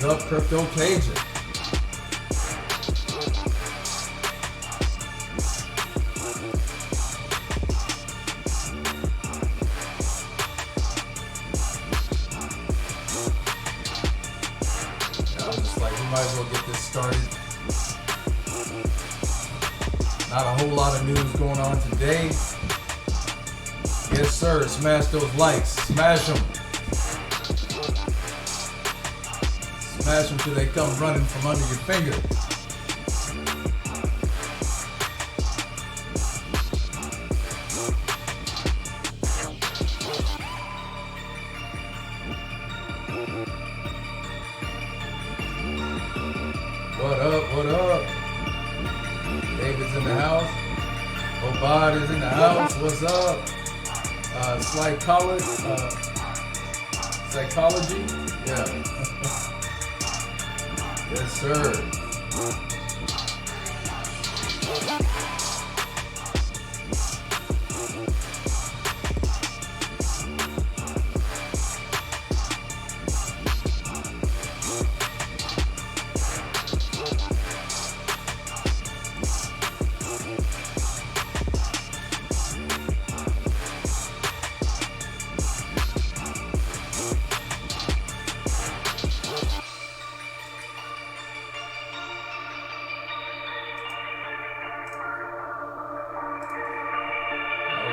up, Crypto Cajun? I'm just like, we might as well get this started. Not a whole lot of news going on today. Yes, sir. Smash those likes. Smash them. Smash them till they come running from under your finger. What up? What up? David's in the house. Obad is in the house. What's up? Psychology? Yeah. Yes, sir.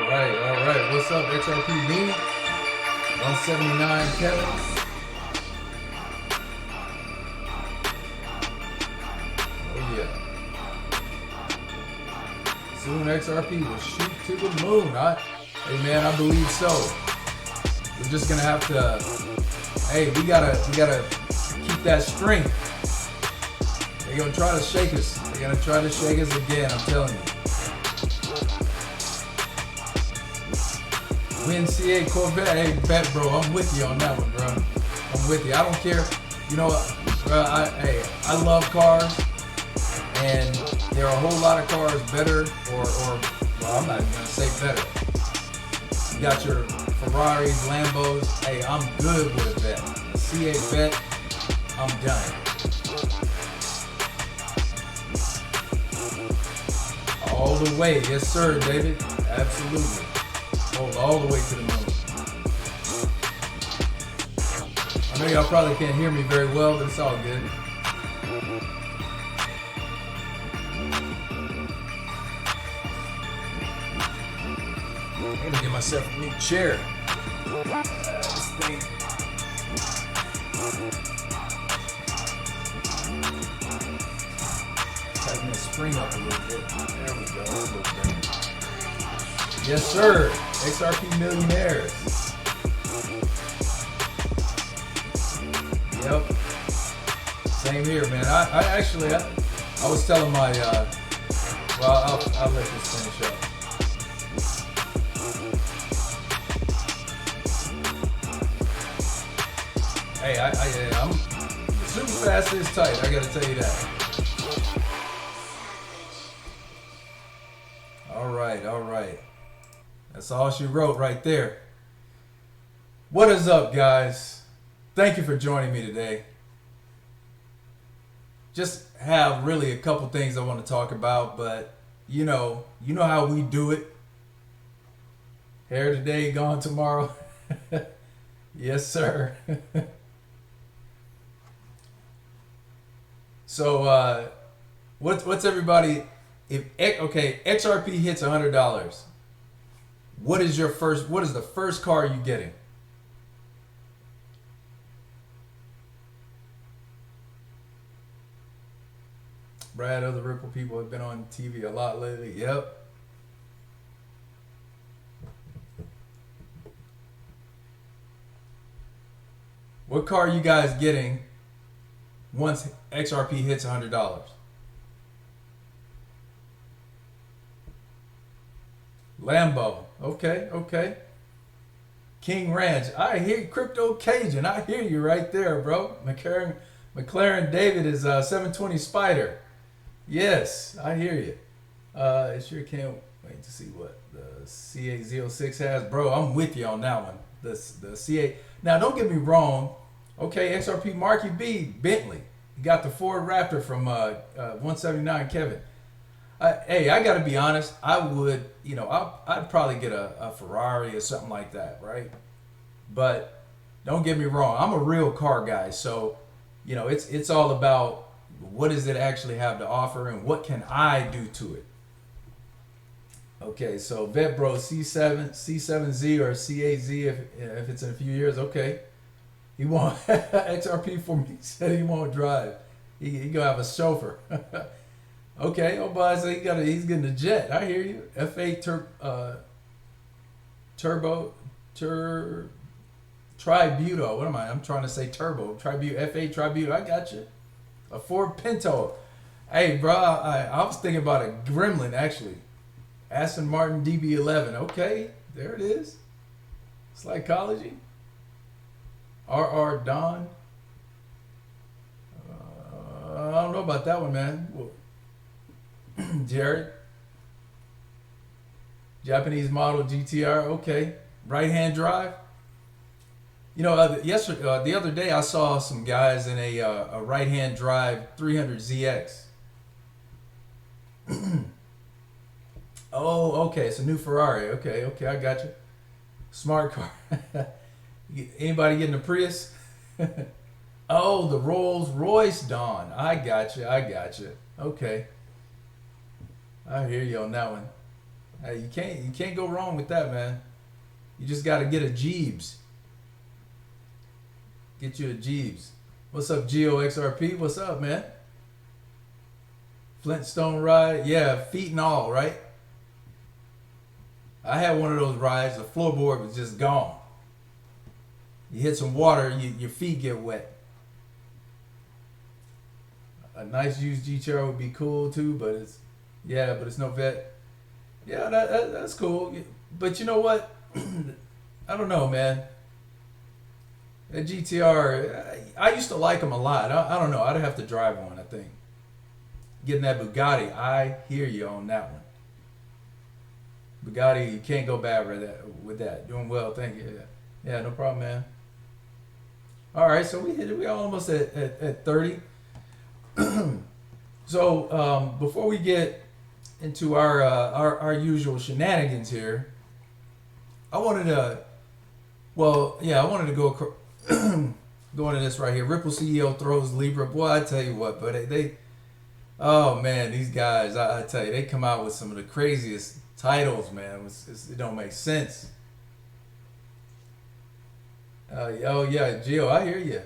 All right. What's up, XRPV? 179 Kevin. Oh yeah. Soon XRP will shoot to the moon. Hey man, I believe so. We're just gonna have to. Hey, we gotta keep that strength. They're gonna try to shake us. They're gonna try to shake us again. I'm telling you. Win CA Corvette. Hey, bet, bro. I'm with you on that one, bro. I'm with you. I don't care. You know, I love cars, and there are a whole lot of cars better, or well, I'm not even gonna say better. You got your Ferraris, Lambos. Hey, I'm good with a vet. A CA vet, I'm done. All the way, yes, sir, David. Absolutely. All the way to the moon. I know y'all probably can't hear me very well, but it's all good. I'm gonna get myself a new chair. This thing. Tighten the spring up a little bit. There we go. A little better. Yes, sir. XRP millionaires. Yep. Same here, man. I was telling my, well, I'll let this finish up. Hey, I'm super fast is tight. I gotta tell you that. All right. That's all she wrote right there. What is up, guys? Thank you for joining me today. Just have really a couple things I want to talk about, but you know how we do it. Hair today, gone tomorrow. Yes, sir. So, what's everybody? XRP hits $100. What is the first car you getting? Brad, other Ripple people have been on TV a lot lately. Yep. What car are you guys getting once XRP hits $100? Lambo. Okay. King Ranch. I hear Crypto Cajun. I hear you right there, bro. McLaren David is 720 Spider. Yes, I hear you. I sure can't wait to see what the CA06 has. Bro, I'm with you on that one. The CA. Now, don't get me wrong. Okay, XRP Marky B, Bentley. You got the Ford Raptor from 179 Kevin. Hey, I got to be honest. I would, I'd probably get a Ferrari or something like that, right? But don't get me wrong. I'm a real car guy, so it's all about what does it actually have to offer and what can I do to it. Okay, so VetBro C7Z or C8Z if it's in a few years. Okay, he won't XRP for me. He said he won't drive. He gonna have a chauffeur. Okay, oh boy, so he's getting a jet. I hear you. F8 turbo tributo. What am I? I'm trying to say turbo. F8 tributo. I got you. A Ford Pinto. Hey, bro, I was thinking about a Gremlin actually. Aston Martin DB11. Okay, there it is. Psychology. RR Don. I don't know about that one, man. Jared. Japanese model GTR. Okay. Right hand drive. The other day I saw some guys in a right hand drive 300ZX. Oh, okay. It's a new Ferrari. Okay, I got you. Smart car. Anybody getting a Prius? Oh, the Rolls Royce Dawn. I got you. Okay. I hear you on that one. Hey, you can't go wrong with that, man. You just got to get a Jeeves. Get you a Jeeves. What's up, GeoXRP? What's up, man? Flintstone ride. Yeah, feet and all, right? I had one of those rides. The floorboard was just gone. You hit some water, your feet get wet. A nice used GTR would be cool too, but it's no vet. Yeah, that's cool. But you know what? I don't know, man. That GTR, I used to like them a lot. I don't know. I'd have to drive one, I think. Getting that Bugatti, I hear you on that one. Bugatti, you can't go bad with that. Doing well, thank you. Yeah, no problem, man. All right, so we almost at 30. So before we get into our usual shenanigans here, I wanted to go go into this right here. Ripple CEO throws Libra. Boy, I tell you what, but oh man, these guys, I tell you, they come out with some of the craziest titles, man. It don't make sense. Oh yeah, Gio, I hear you.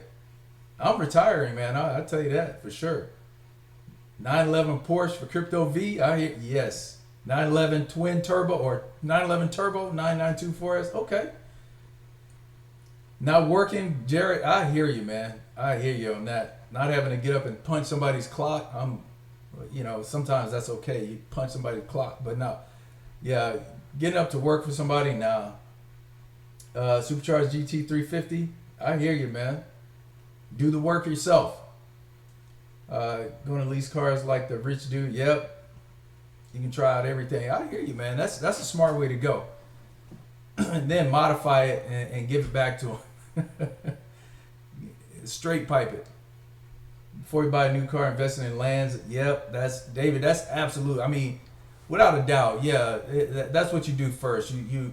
I'm retiring, man. I tell you that for sure. 911 Porsche for Crypto V. I hear yes. 911 Twin Turbo or 911 Turbo 9924S. Okay. Not working, Jared. I hear you, man. I hear you on that. Not having to get up and punch somebody's clock. Sometimes that's okay. You punch somebody's clock, but no. Yeah, getting up to work for somebody now. Supercharged GT350. I hear you, man. Do the work yourself. Going to lease cars like the rich do. Yep. You can try out everything. I hear you, man. That's a smart way to go. And then modify it and give it back to them. Straight pipe it. Before you buy a new car, investing in lands. Yep, that's David. That's absolute. I mean, without a doubt. Yeah, that's what you do first. You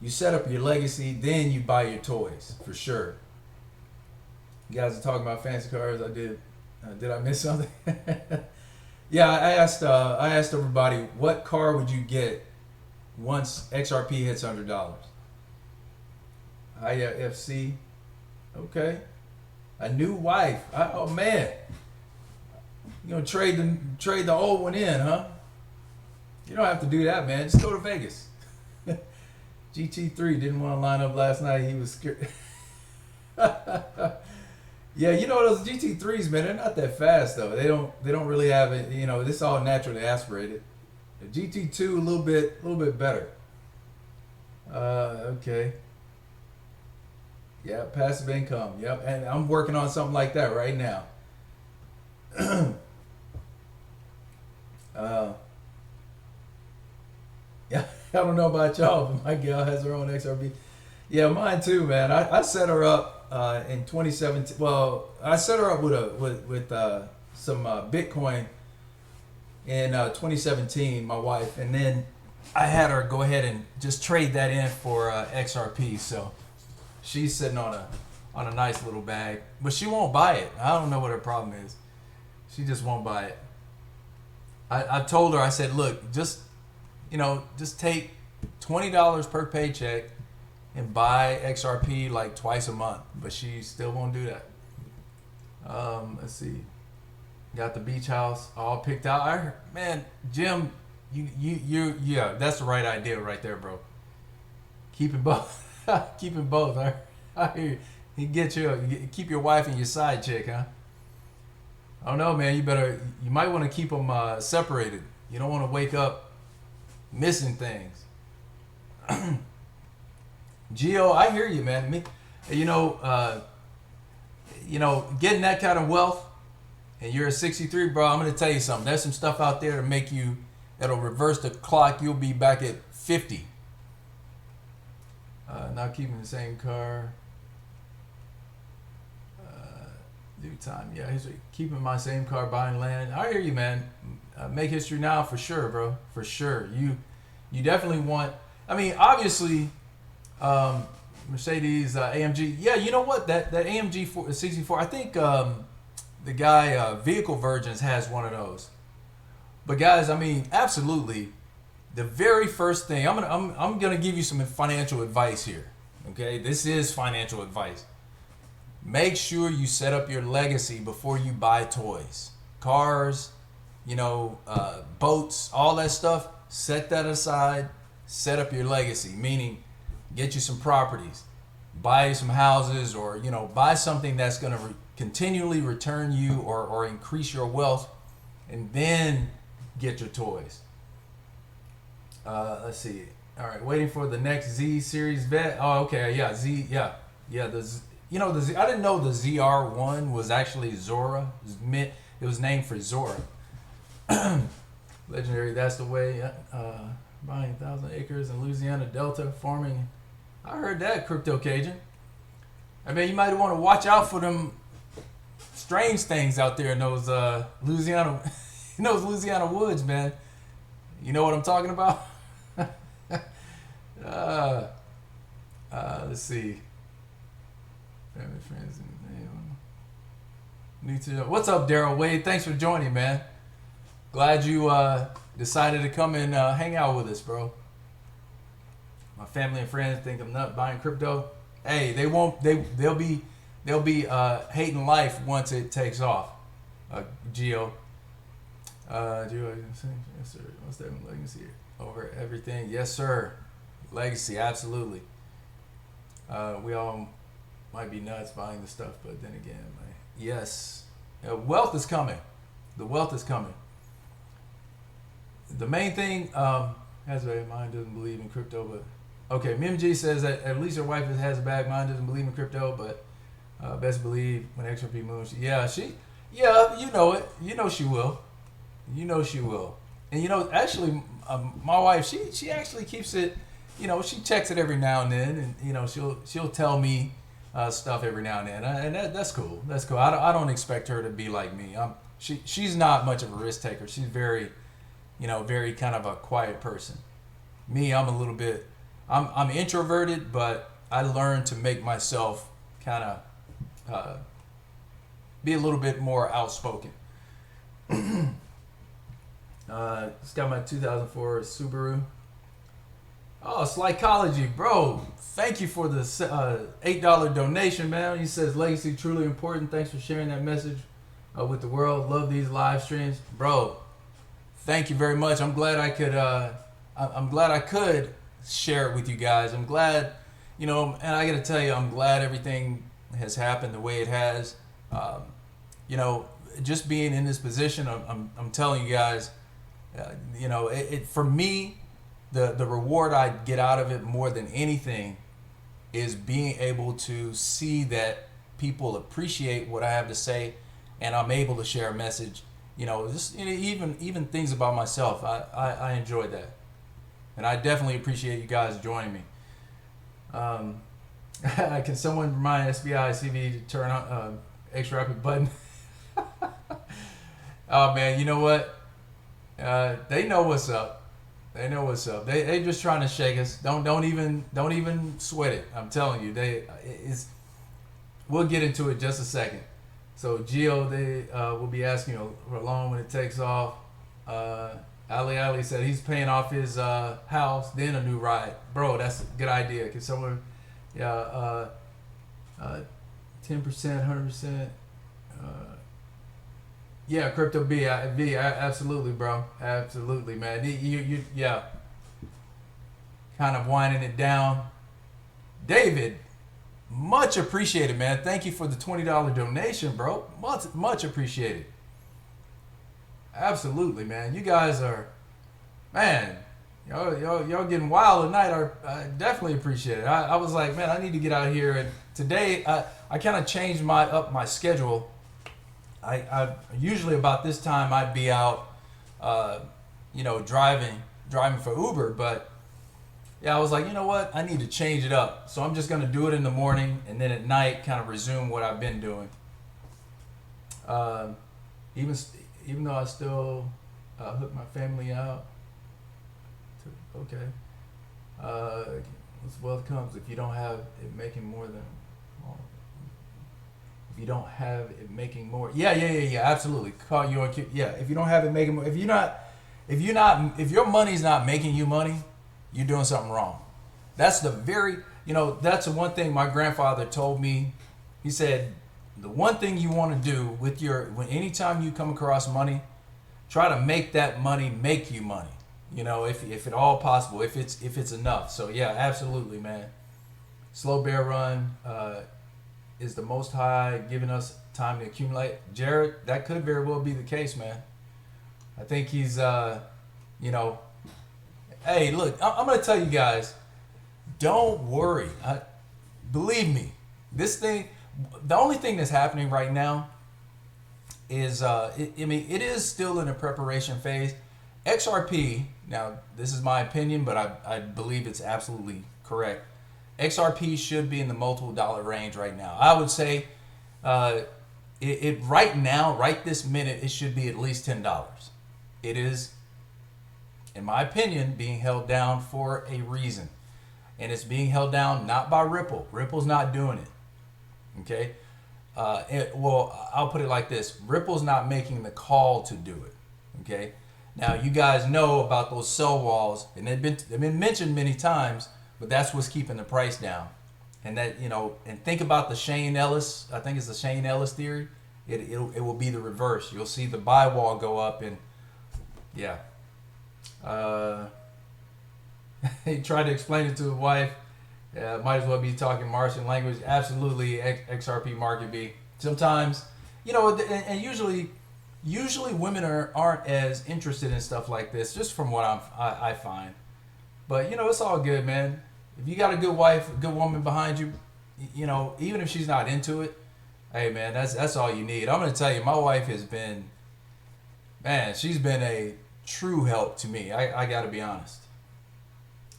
set up your legacy, then you buy your toys for sure. You guys are talking about fancy cars. I did. Did I miss something? Yeah, I asked everybody, what car would you get once XRP hits $100? Hiya FC. Okay. A new wife. Oh man. You gonna trade the old one in, huh? You don't have to do that, man. Just go to Vegas. GT3 didn't want to line up last night. He was scared. Yeah, those GT3s, man, they're not that fast though. They don't really have it. This all naturally aspirated. The GT2 a little bit better. Okay. Yeah, passive income. Yep, and I'm working on something like that right now. Yeah, I don't know about y'all, but my gal has her own XRP. Yeah, mine too, man. I set her up in 2017. Well, I set her up with some Bitcoin in 2017, my wife, and then I had her go ahead and just trade that in for XRP. So she's sitting on a nice little bag, but she won't buy it. I don't know what her problem is. She just won't buy it. I told her, I said, look, just take $20 per paycheck and buy XRP like twice a month, but she still won't do that. Let's see. Got the beach house all picked out. Man, Jim, yeah, that's the right idea right there, bro. Keeping both, keeping both. I hear you. You get keep your wife and your side chick, huh? I don't know, man. You might want to keep them separated. You don't want to wake up missing things. Gio, I hear you, man. Getting that kind of wealth, and you're at 63, bro. I'm gonna tell you something. There's some stuff out there that'll reverse the clock. You'll be back at 50. Not keeping the same car. Due time, yeah. He's keeping my same car, buying land. I hear you, man. Make history now for sure, bro. For sure. You definitely want. I mean, obviously, Mercedes AMG. Yeah, you know what? That AMG 64. I think the guy Vehicle Virgins has one of those. But guys, I mean, absolutely. The very first thing I'm gonna give you some financial advice here. Okay, this is financial advice. Make sure you set up your legacy before you buy toys, cars, boats, all that stuff. Set that aside. Set up your legacy, meaning get you some properties, buy some houses, or buy something that's going to continually return you or increase your wealth, and then get your toys. Let's see. All right, waiting for the next Z series vet. Oh, okay, yeah, Z, yeah. The Z, I didn't know the ZR1 was actually Zora. It was named for Zora. Legendary, that's the way. Buying 1,000 acres in Louisiana Delta, farming. I heard that, Crypto Cajun. I mean, you might want to watch out for them strange things out there in those Louisiana, Louisiana woods, man. You know what I'm talking about? Let's see. Family, friends, need to know. What's up, Daryl Wade? Thanks for joining, man. Glad you decided to come and hang out with us, bro. My family and friends think I'm not buying crypto. Hey, they won't. They'll be hating life once it takes off. Gio. Gio, yes, sir. What's that legacy over everything? Yes, sir. Legacy, absolutely. We all might be nuts buying the stuff, but then again, yes, wealth is coming. The wealth is coming. The main thing, has a mind doesn't believe in crypto, but okay. Mimg says that at least her wife has a bad mind, doesn't believe in crypto, but best believe when XRP moves. Yeah, you know it. You know she will. You know she will. And actually, my wife, she actually keeps it. She checks it every now and then, and she'll tell me stuff every now and then, and that's cool. That's cool. I don't expect her to be like me. She's not much of a risk taker. She's very, very kind of a quiet person. Me, I'm a little bit. I'm introverted, but I learned to make myself kind of be a little bit more outspoken. It's got my 2004 Subaru. Oh, Psychology, bro. Thank you for the $8 donation, man. He says, legacy truly important. Thanks for sharing that message with the world. Love these live streams. Bro, thank you very much. I'm glad I could share it with you guys. I'm glad, and I got to tell you, I'm glad everything has happened the way it has. Just being in this position, I'm telling you guys, for me, the reward I get out of it more than anything is being able to see that people appreciate what I have to say, and I'm able to share a message. Even things about myself. I enjoy that, and I definitely appreciate you guys joining me. Can someone remind SBI CV to turn on X rapid button? Oh man, you know what? They know what's up. They know what's up. They just trying to shake us. Don't even sweat it. I'm telling you, we'll get into it in just a second. So Gio, they will be asking you for a loan when it takes off. Ali said he's paying off his house, then a new ride. Bro, that's a good idea. Can someone, yeah, 10%, 100%. Yeah, crypto V, absolutely, bro, absolutely, man. You, yeah, kind of winding it down. David, much appreciated, man. Thank you for the $20 donation, bro. Much appreciated. Absolutely, man. You guys are, man. Y'all getting wild tonight. I definitely appreciate it. I was like, man, I need to get out here, and today I kind of changed my schedule. I usually about this time I'd be out, driving for Uber, but yeah, I was like, you know what? I need to change it up. So I'm just gonna do it in the morning, and then at night, kind of resume what I've been doing. Even though I still hook my family out. Okay. Wealth comes if you don't have it making more than. If you don't have it making more, yeah, absolutely. Call you on. Yeah, if you don't have it making more, if your money's not making you money, you're doing something wrong. That's the that's the one thing my grandfather told me. He said, the one thing you want to do with anytime you come across money, try to make that money make you money. If at all possible, if it's enough. So yeah, absolutely, man. Slow bear run is the Most High giving us time to accumulate. Jared, that could very well be the case, man. I think he's, hey, look, I'm going to tell you guys, don't worry. Believe me, the only thing that's happening right now is, it is still in a preparation phase. XRP, now this is my opinion, but I believe it's absolutely correct. XRP should be in the multiple dollar range right now. I would say it right now, right this minute, it should be at least $10. It is, in my opinion, being held down for a reason. And it's being held down not by Ripple. Ripple's not doing it. Okay? I'll put it like this. Ripple's not making the call to do it. Okay? Now, you guys know about those sell walls, and they've been mentioned many times, but that's what's keeping the price down. And that, and think about the Shane Ellis, I think it's the Shane Ellis theory. It will be the reverse. You'll see the buy wall go up, and yeah. He tried to explain it to his wife. Might as well be talking Martian language. Absolutely, XRP market B. Sometimes, and usually women aren't as interested in stuff like this, just from what I find. But it's all good, man. If you got a good wife, a good woman behind you, even if she's not into it, hey man, that's all you need. I'm gonna tell you, my wife has been, man, she's been a true help to me. I gotta be honest.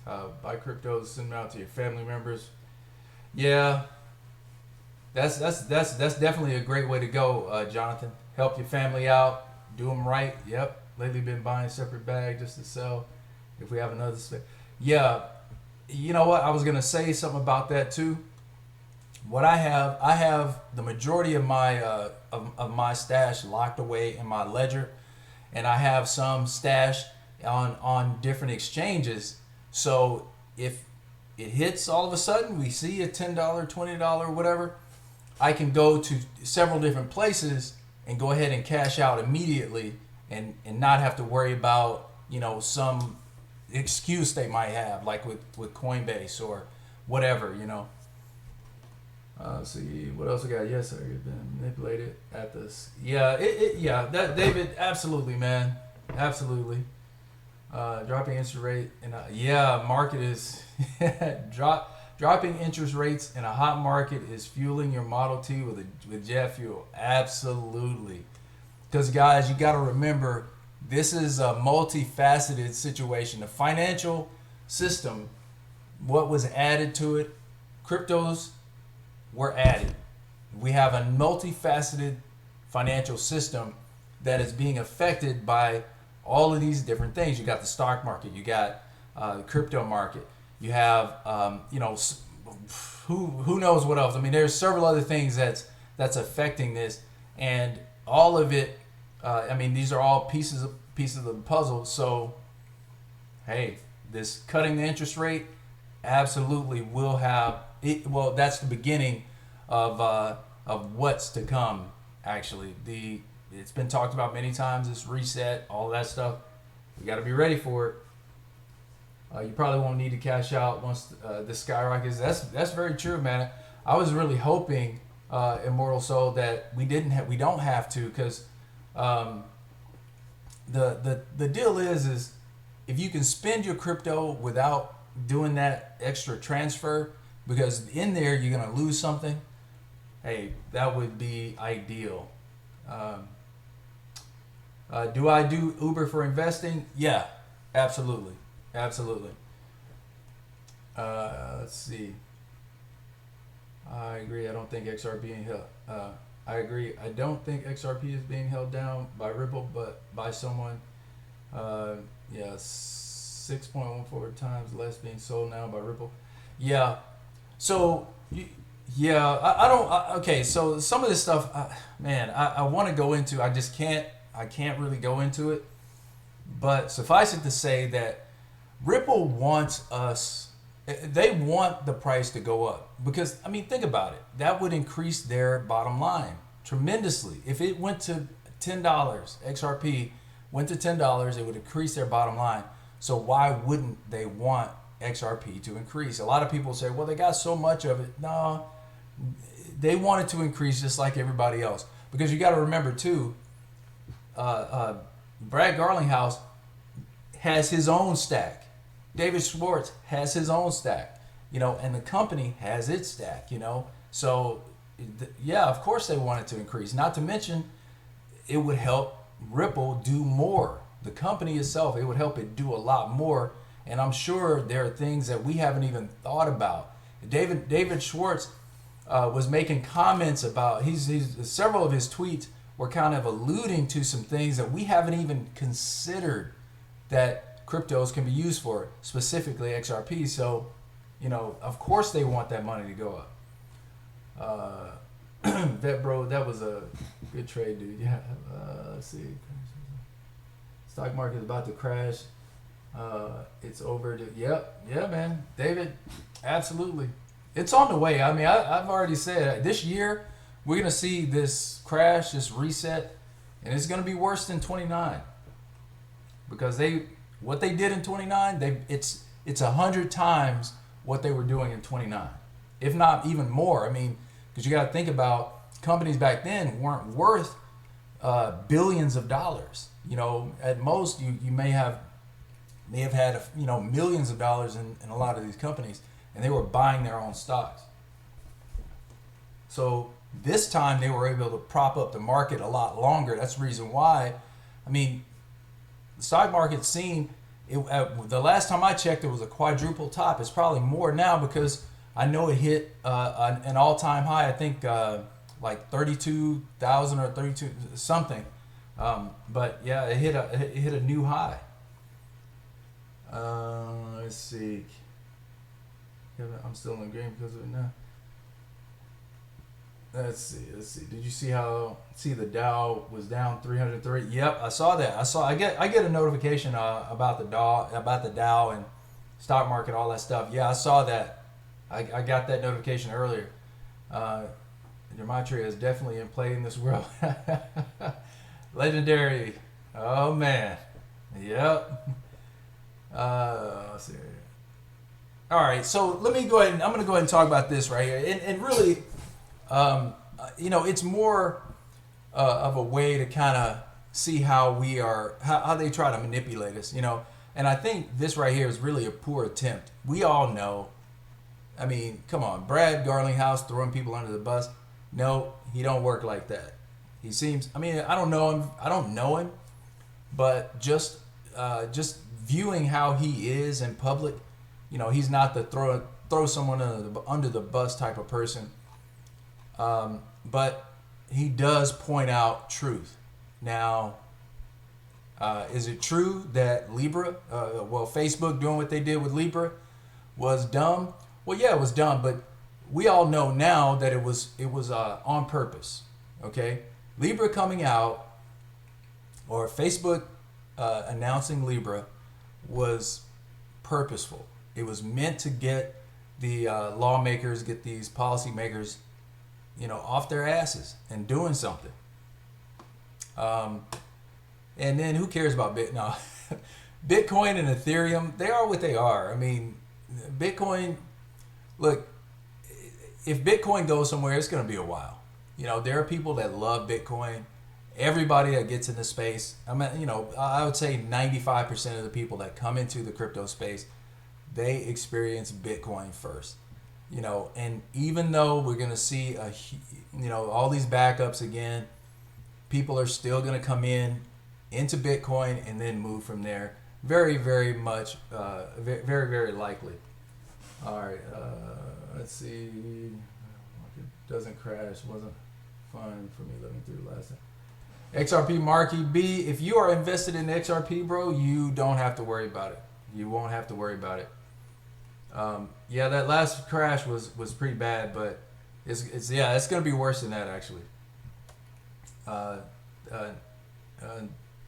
Buy cryptos, send them out to your family members. Yeah, that's definitely a great way to go, Jonathan. Help your family out, do them right. Yep, lately been buying separate bags just to sell. If we have another yeah, you know what? I was gonna say something about that too. What I have the majority of my of my stash locked away in my ledger, and I have some stash on different exchanges. So if it hits all of a sudden, we see a $10, $20, whatever, I can go to several different places and go ahead and cash out immediately, and not have to worry about some excuse they might have, like with Coinbase or whatever, Let's see what else we got. Yes, sir. You've been manipulated at this. Yeah, that David, absolutely, man, absolutely. Dropping interest rate and market is dropping interest rates in a hot market is fueling your Model T with jet fuel. Absolutely, because guys, you got to remember, this is a multifaceted situation. The financial system, what was added to it, cryptos were added. We have a multifaceted financial system that is being affected by all of these different things. You got the stock market, you got the crypto market, you have who knows what else. I mean, there's several other things that's affecting this, and all of it. I mean, these are all pieces of the puzzle. So, hey, this cutting the interest rate absolutely will have it. Well, that's the beginning of what's to come. Actually, it's been talked about many times. This reset, all that stuff. We got to be ready for it. You probably won't need to cash out once the skyrockets. That's very true, man. I was really hoping, Immortal Soul, that we don't have to, because the deal is if you can spend your crypto without doing that extra transfer, because in there you're gonna lose something. Hey, that would be ideal. Do I do Uber for investing? Yeah, absolutely. Absolutely. Let's see. I agree. I don't think XRP being held. I agree. I don't think XRP is being held down by Ripple, but by someone. Yeah, 6.14 times less being sold now by Ripple. Yeah. So, yeah, I don't. Okay, so some of this stuff, man, I want to go into. I just can't. I can't really go into it. But suffice it to say that Ripple wants us, they want the price to go up, because, I mean, think about it. That would increase their bottom line tremendously. If it went to $10, XRP went to $10, it would increase their bottom line. So why wouldn't they want XRP to increase? A lot of people say, well, they got so much of it. No, they want it to increase just like everybody else. Because you got to remember, too, Brad Garlinghouse has his own stack. David Schwartz has his own stack, and the company has its stack, So, yeah, of course they want it to increase. Not to mention, it would help Ripple do more. The company itself, it would help it do a lot more. And I'm sure there are things that we haven't even thought about. David Schwartz was making comments about, several of his tweets were kind of alluding to some things that we haven't even considered that cryptos can be used for, specifically XRP. So, of course they want that money to go up. That was a good trade, dude. Yeah. Let's see. Stock market is about to crash. It's over. Yeah, man. David, absolutely. It's on the way. I mean, I've already said this year we're going to see this crash, this reset, and it's going to be worse than 29. Because what they did in 29, it's 100 times what they were doing in 29, if not even more. I mean, because you got to think about companies back then weren't worth billions of dollars. At most you may have had millions of dollars in a lot of these companies, and they were buying their own stocks. So this time they were able to prop up the market a lot longer. That's the reason why. I mean, the stock market's seen the last time I checked, it was a quadruple top. It's probably more now, because I know it hit an all-time high. I think like 32,000 or 32 something. But yeah, it hit a new high. Let's see. I'm still in the game because of it now. Let's see. Did you see the Dow was down 330? Yep, I saw that. I get a notification about the Dow and stock market, all that stuff. Yeah, I saw that. I got that notification earlier. Gematria is definitely in play in this world. Legendary. Oh man. Yep. Let's see. All right, so let me go ahead. I'm going to go ahead and talk about this right here, and really. It's more of a way to kind of see how how they try to manipulate us, And I think this right here is really a poor attempt. We all know. I mean, come on, Brad Garlinghouse throwing people under the bus. No, he don't work like that. He seems. I mean, I don't know him, but just viewing how he is in public, he's not the throw someone under the bus type of person, but he does point out truth. Now, is it true that Libra, Facebook doing what they did with Libra was dumb? Well, yeah, it was dumb, but we all know now that it was on purpose. Okay, Libra coming out, or Facebook announcing Libra, was purposeful. It was meant to get the lawmakers, get these policymakers, off their asses and doing something. And then who cares about Bitcoin? Bitcoin and Ethereum, they are what they are. I mean, Bitcoin, look, if Bitcoin goes somewhere, it's going to be a while. There are people that love Bitcoin. Everybody that gets in the space, I would say 95% of the people that come into the crypto space, they experience Bitcoin first. And even though we're going to see all these backups again, people are still going to come into Bitcoin and then move from there. Very, very much, very, very likely. All right, let's see. Market doesn't crash. Wasn't fun for me living through last time. XRP Marky B. If you are invested in XRP, bro, you don't have to worry about it. You won't have to worry about it. Yeah, that last crash was pretty bad, but it's going to be worse than that actually.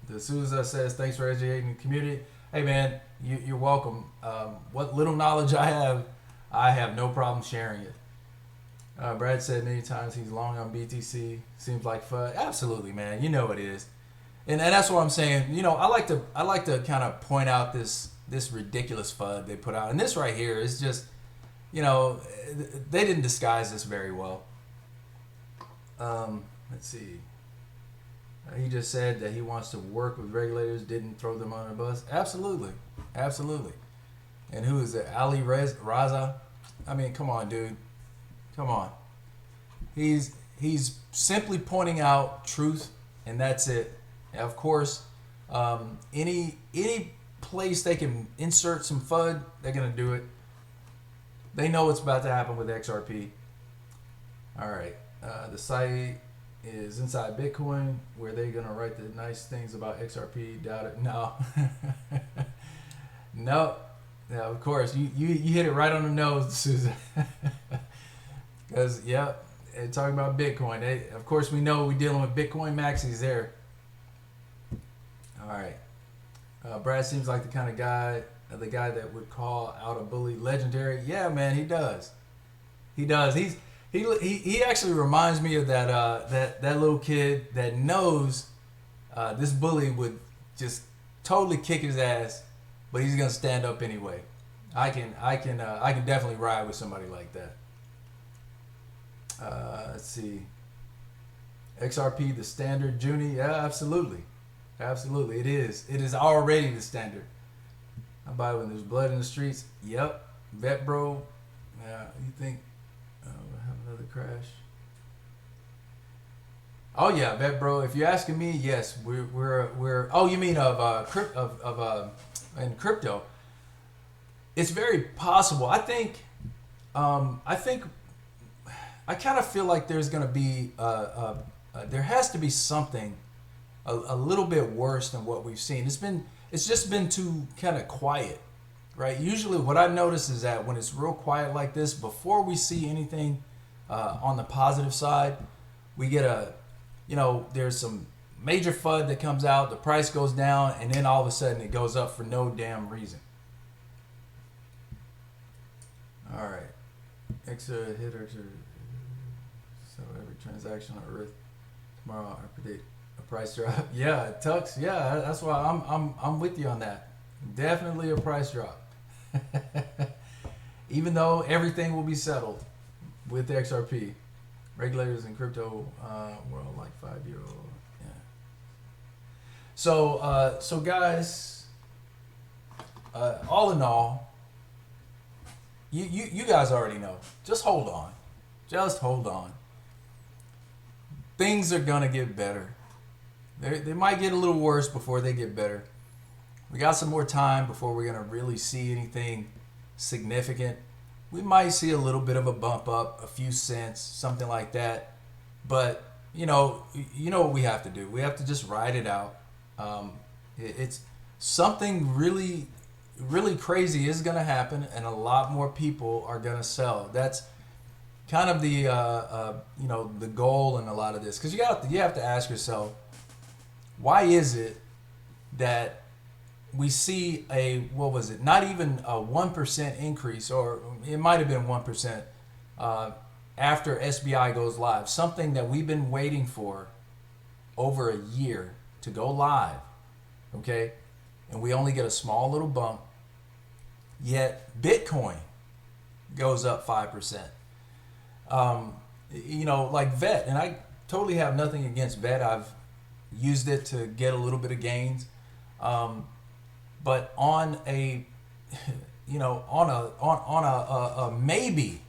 The Souza says, thanks for educating the community. Hey man, you're welcome. What little knowledge I have no problem sharing it. Brad said many times he's long on BTC. Seems like fun. Absolutely, man. You know it is, and that's what I'm saying. I like to kind of point out this ridiculous FUD they put out, and this right here is just, they didn't disguise this very well. Let's see. He just said that he wants to work with regulators, didn't throw them on a bus. Absolutely. And who is it? Ali Raza? I mean, come on, dude. Come on. He's simply pointing out truth, and that's it. And of course, any place they can insert some FUD, they're gonna do it. They know what's about to happen with XRP. All right, the site is inside Bitcoin. Where they gonna write the nice things about XRP? Doubt it. No. No. Yeah, of course. You hit it right on the nose, Susan. Because talking about Bitcoin. Of course, we know we're dealing with Bitcoin maxis there. All right. Brad seems like the kind of guy, the guy that would call out a bully legendary. Yeah, man, he does. He does. He actually reminds me of that little kid that knows this bully would just totally kick his ass, but he's gonna stand up anyway. I can definitely ride with somebody like that. Let's see. XRP the standard, Junie. Yeah, absolutely. It is already the standard. I buy when there's blood in the streets. Yep. Vet bro. Yeah. You think we'll have another crash? Oh yeah, Vet bro. If you're asking me, yes, we're. Oh, you mean in crypto? It's very possible. I think. I kind of feel like there's going to be there has to be something a little bit worse than what we've seen. It's just been too kind of quiet, right? Usually what I notice is that when it's real quiet like this, before we see anything on the positive side, we get there's some major FUD that comes out, the price goes down, and then all of a sudden it goes up for no damn reason. All right. Extra hitter. So every transaction on Earth tomorrow I predict a price drop. Yeah, Tux. Yeah, that's why I'm with you on that. Definitely a price drop. Even though everything will be settled with XRP, regulators in crypto world like 5-year-old. Yeah. So guys, all in all, you guys already know. Just hold on. Just hold on. Things are gonna get better. They might get a little worse before they get better. We got some more time before we're gonna really see anything significant. we might see a little bit of a bump up, a few cents, something like that. But you know what we have to do. We have to just ride it out. It's something really, really crazy is going to happen, and a lot more people are going to sell. That's kind of the the goal in a lot of this, because you have to ask yourself, why is it that we see a, what was it, not even a 1% increase, or it might have been 1%, after SBI goes live, something that we've been waiting for over a year to go live, okay? And we only get a small little bump, yet Bitcoin goes up 5%. Like VET, and I totally have nothing against VET. I've used it to get a little bit of gains. But on a, on a maybe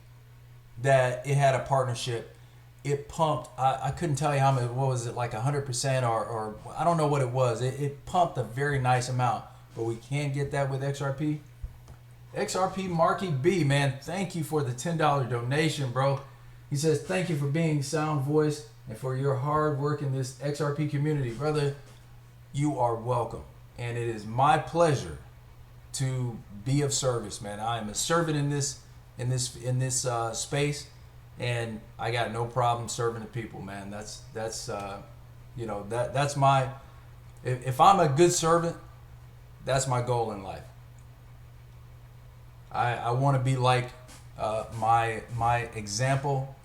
that it had a partnership, it pumped. I couldn't tell you how much. What was it, like 100%, or I don't know what it was. It pumped a very nice amount, but we can't get that with XRP. XRP Marky B, man, thank you for the $10 donation, bro. He says, thank you for being sound voice and for your hard work in this XRP community, brother. You are welcome, and it is my pleasure to be of service, man. I am a servant in this space, and I got no problem serving the people, man. That's my, if I'm a good servant, that's my goal in life. I want to be like my example,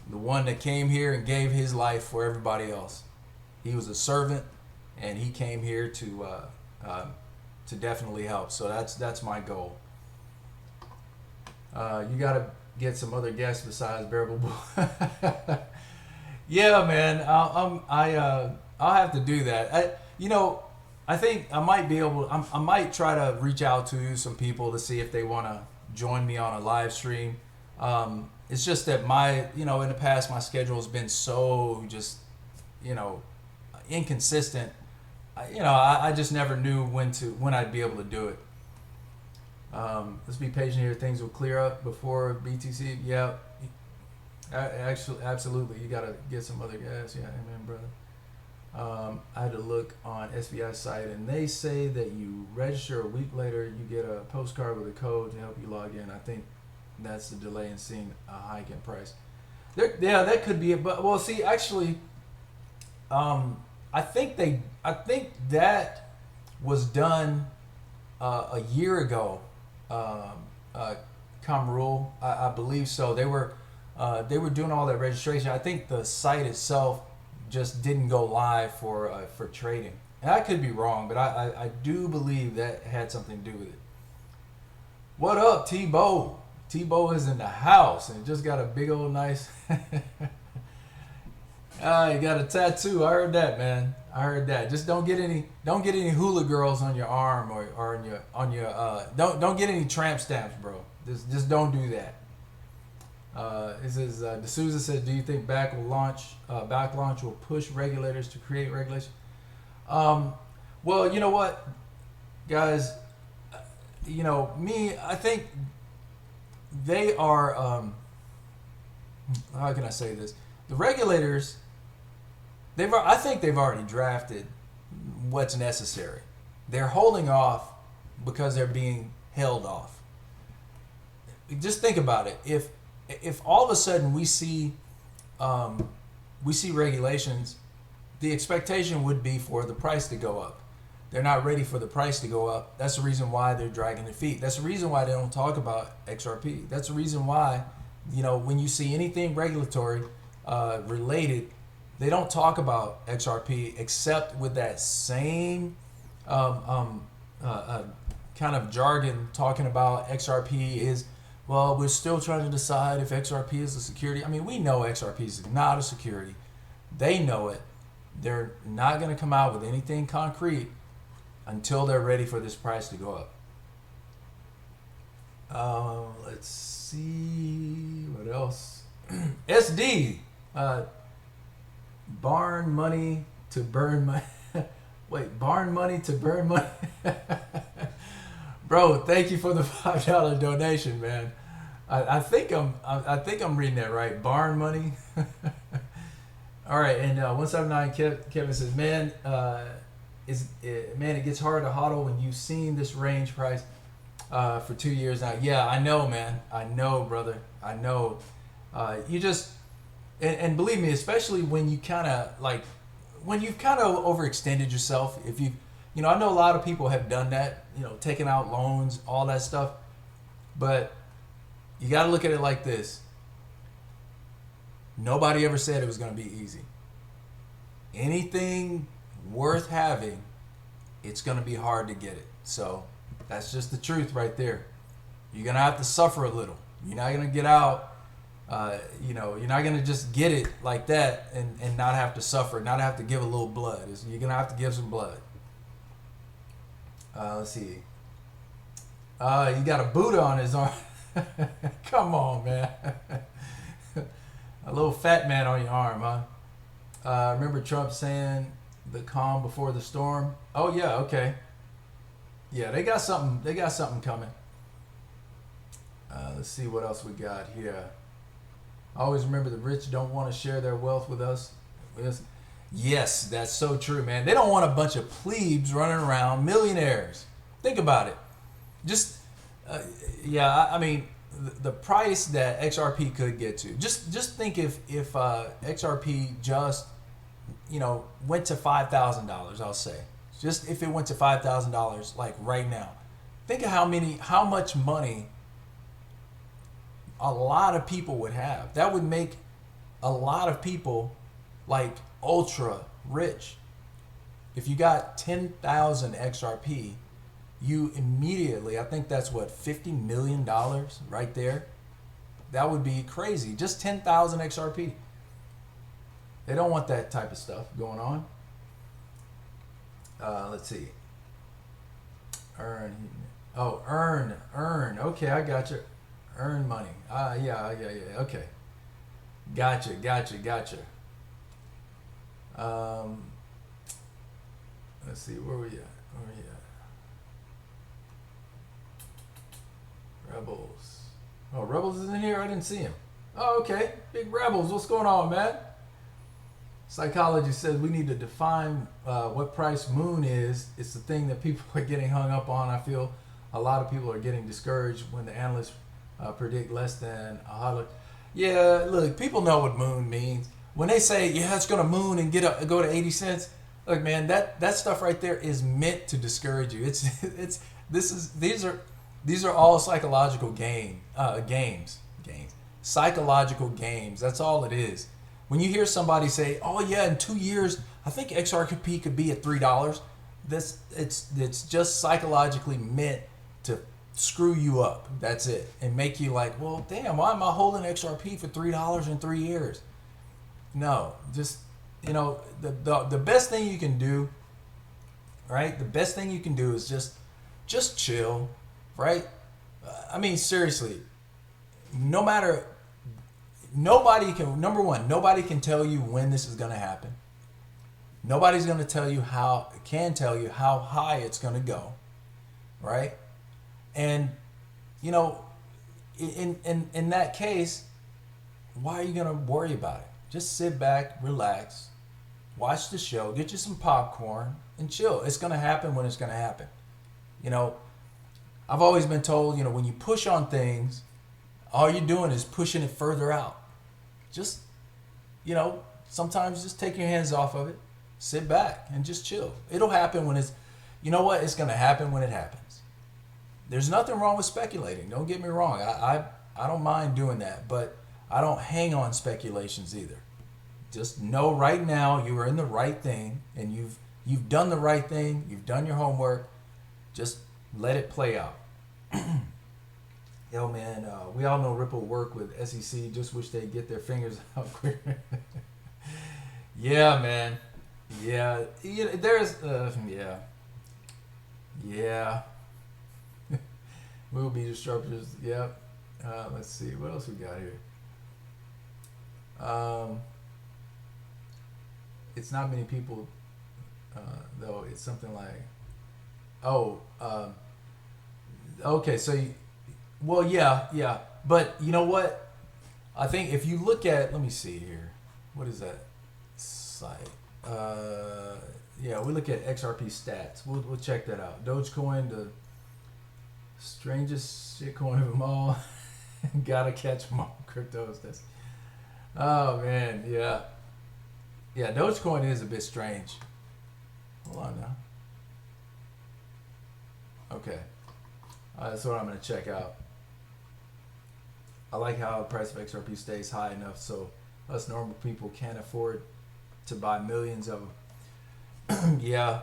the one that came here and gave his life for everybody else. He was a servant, and he came here to definitely help. So that's my goal. You got to get some other guests besides Bearable Bull. Yeah, man. I'll have to do that. I think I might be able. I might try to reach out to some people to see if they want to join me on a live stream. It's just that in the past, my schedule has been so just, inconsistent. I just never knew when I'd be able to do it. Let's be patient here. Things will clear up before BTC. Yeah, actually, absolutely. You gotta get some other gas. Yeah, amen, brother. I had to look on SBI site, and they say that you register a week later, you get a postcard with a code to help you log in. I think that's the delay in seeing a hike in price. Yeah, that could be it. But well, see, actually, I think that was done a year ago. Comrule, I believe so. They were doing all that registration. I think the site itself just didn't go live for trading. And I could be wrong, but I do believe that had something to do with it. What up, T-Bo? T-Bo is in the house and just got a big old nice. You got a tattoo. I heard that, man. I heard that. Just don't get any hula girls on your arm or on your don't get any tramp stamps, bro. Just don't do that. It says D'Souza says, do you think back launch will push regulators to create regulation? Well, you know what, guys, I think they are how can I say this? The regulators, I think they've already drafted what's necessary. They're holding off because they're being held off. Just think about it. If all of a sudden we see regulations, the expectation would be for the price to go up. They're not ready for the price to go up. That's the reason why they're dragging their feet. That's the reason why they don't talk about XRP. That's the reason why, when you see anything regulatory related, they don't talk about XRP except with that same kind of jargon talking about XRP is, well, we're still trying to decide if XRP is a security. I mean, we know XRP is not a security. They know it. They're not going to come out with anything concrete until they're ready for this price to go up. Let's see what else. SD. Barn money to burn money. Wait, barn money to burn money. Bro, thank you for the $5 donation, man. I think I'm reading that right. Barn money. All right, and 179 Kevin says, man, man, it gets hard to hodl when you've seen this range price for 2 years now. Yeah, I know, man. I know, brother. I know. You just and believe me, especially when you kind of like when you've kind of overextended yourself. If you know, I know a lot of people have done that. You know, taking out loans, all that stuff. But you got to look at it like this. Nobody ever said it was going to be easy. Anything worth having, it's going to be hard to get it. So that's just the truth right there. You're going to have to suffer a little. You're not going to get out, you know, you're not going to just get it like that and not have to suffer, not have to give a little blood. You're going to have to give some blood. Let's see. You got a Buddha on his arm. Come on, man. A little fat man on your arm, huh? Remember Trump saying the calm before the storm? Oh yeah, okay. Yeah, they got something. They got something coming. Let's see what else we got here. Always remember the rich don't want to share their wealth with us. Yes, that's so true, man. They don't want a bunch of plebes running around, millionaires. Think about it. Just yeah, I mean, the price that XRP could get to. Just think if XRP just, you know, went to $5,000, I'll say. Just if it went to $5,000 like right now. Think of how much money a lot of people would have. That would make a lot of people like ultra rich. If you got 10,000 XRP, you immediately, I think that's what, $50 million right there. That would be crazy. Just 10,000 XRP. They don't want that type of stuff going on. Let's see. Earn. Okay, I got you. Earn money. Yeah. Okay. Gotcha. Let's see, where we at? Rebels. Oh, Rebels is in here? I didn't see him. Oh, okay. Big Rebels. What's going on, man? Psychology says we need to define what price moon is. It's the thing that people are getting hung up on. I feel a lot of people are getting discouraged when the analysts predict less than $100. Yeah, look, people know what moon means. When they say, yeah, it's going to moon and go to 80 cents, look, man, that stuff right there is meant to discourage you. These are all psychological games. Psychological games. That's all it is. When you hear somebody say, "Oh yeah, in 2 years, I think XRP could be at $3," it's just psychologically meant to screw you up. That's it, and make you like, well, damn, why am I holding XRP for $3 in 3 years? No, just, you know, the best thing you can do, right? The best thing you can do is just chill. Right? I mean, seriously, nobody can tell you when this is going to happen. Nobody's going to tell you how high it's going to go. Right? And, you know, in that case, why are you going to worry about it? Just sit back, relax, watch the show, get you some popcorn, and chill. It's going to happen when it's going to happen. You know, I've always been told, you know, when you push on things, all you're doing is pushing it further out. Just, you know, sometimes just take your hands off of it, sit back, and just chill. It'll happen when you know what? It's going to happen when it happens. There's nothing wrong with speculating. Don't get me wrong. I don't mind doing that, but I don't hang on speculations either. Just know right now you are in the right thing, and you've done the right thing. You've done your homework. Just let it play out. Yo, man, we all know Ripple work with SEC. Just wish they'd get their fingers out quicker. Yeah, man. Yeah. There's, yeah. We'll be disruptors. Yep. Let's see. What else we got here? It's not many people, though. It's something like, okay, so yeah. but you know what? I think if you look at, let me see here. What is that site? Yeah, we look at XRP stats. We'll check that out. Dogecoin, the strangest shitcoin of them all. Gotta catch them all. Cryptos. That's. Oh man, yeah. Yeah, Dogecoin is a bit strange. Hold on now. Okay. That's what I'm going to check out. I like how the price of XRP stays high enough so us normal people can't afford to buy millions of them. Yeah.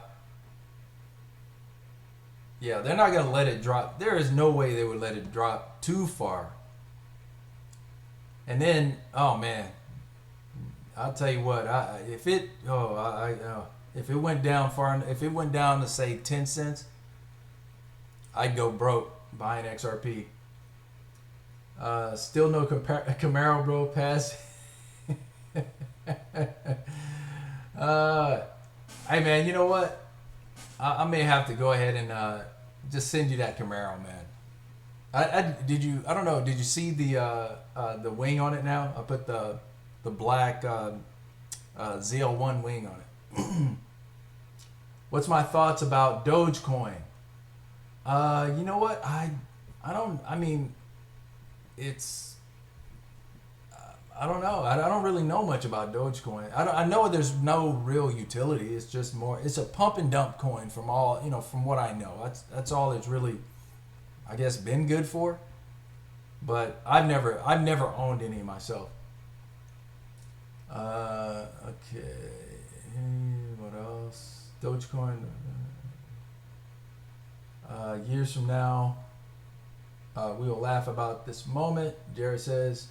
Yeah, they're not going to let it drop. There is no way they would let it drop too far. And then, oh man, I'll tell you what, if it went down far, if it went down to say 10 cents, I'd go broke buying XRP. Still no Camaro, bro. Pass. Hey man, you know what? I may have to go ahead and just send you that Camaro, man. I don't know. Did you see the wing on it now? I put the black ZL1 wing on it. What's my thoughts about Dogecoin? You know what? It's I don't know. I don't really know much about Dogecoin. I know there's no real utility. It's just more. It's a pump and dump coin from what I know. That's all it's really, I guess, been good for. But I've never owned any myself. Okay. What else? Dogecoin. Years from now, we will laugh about this moment. Jared says,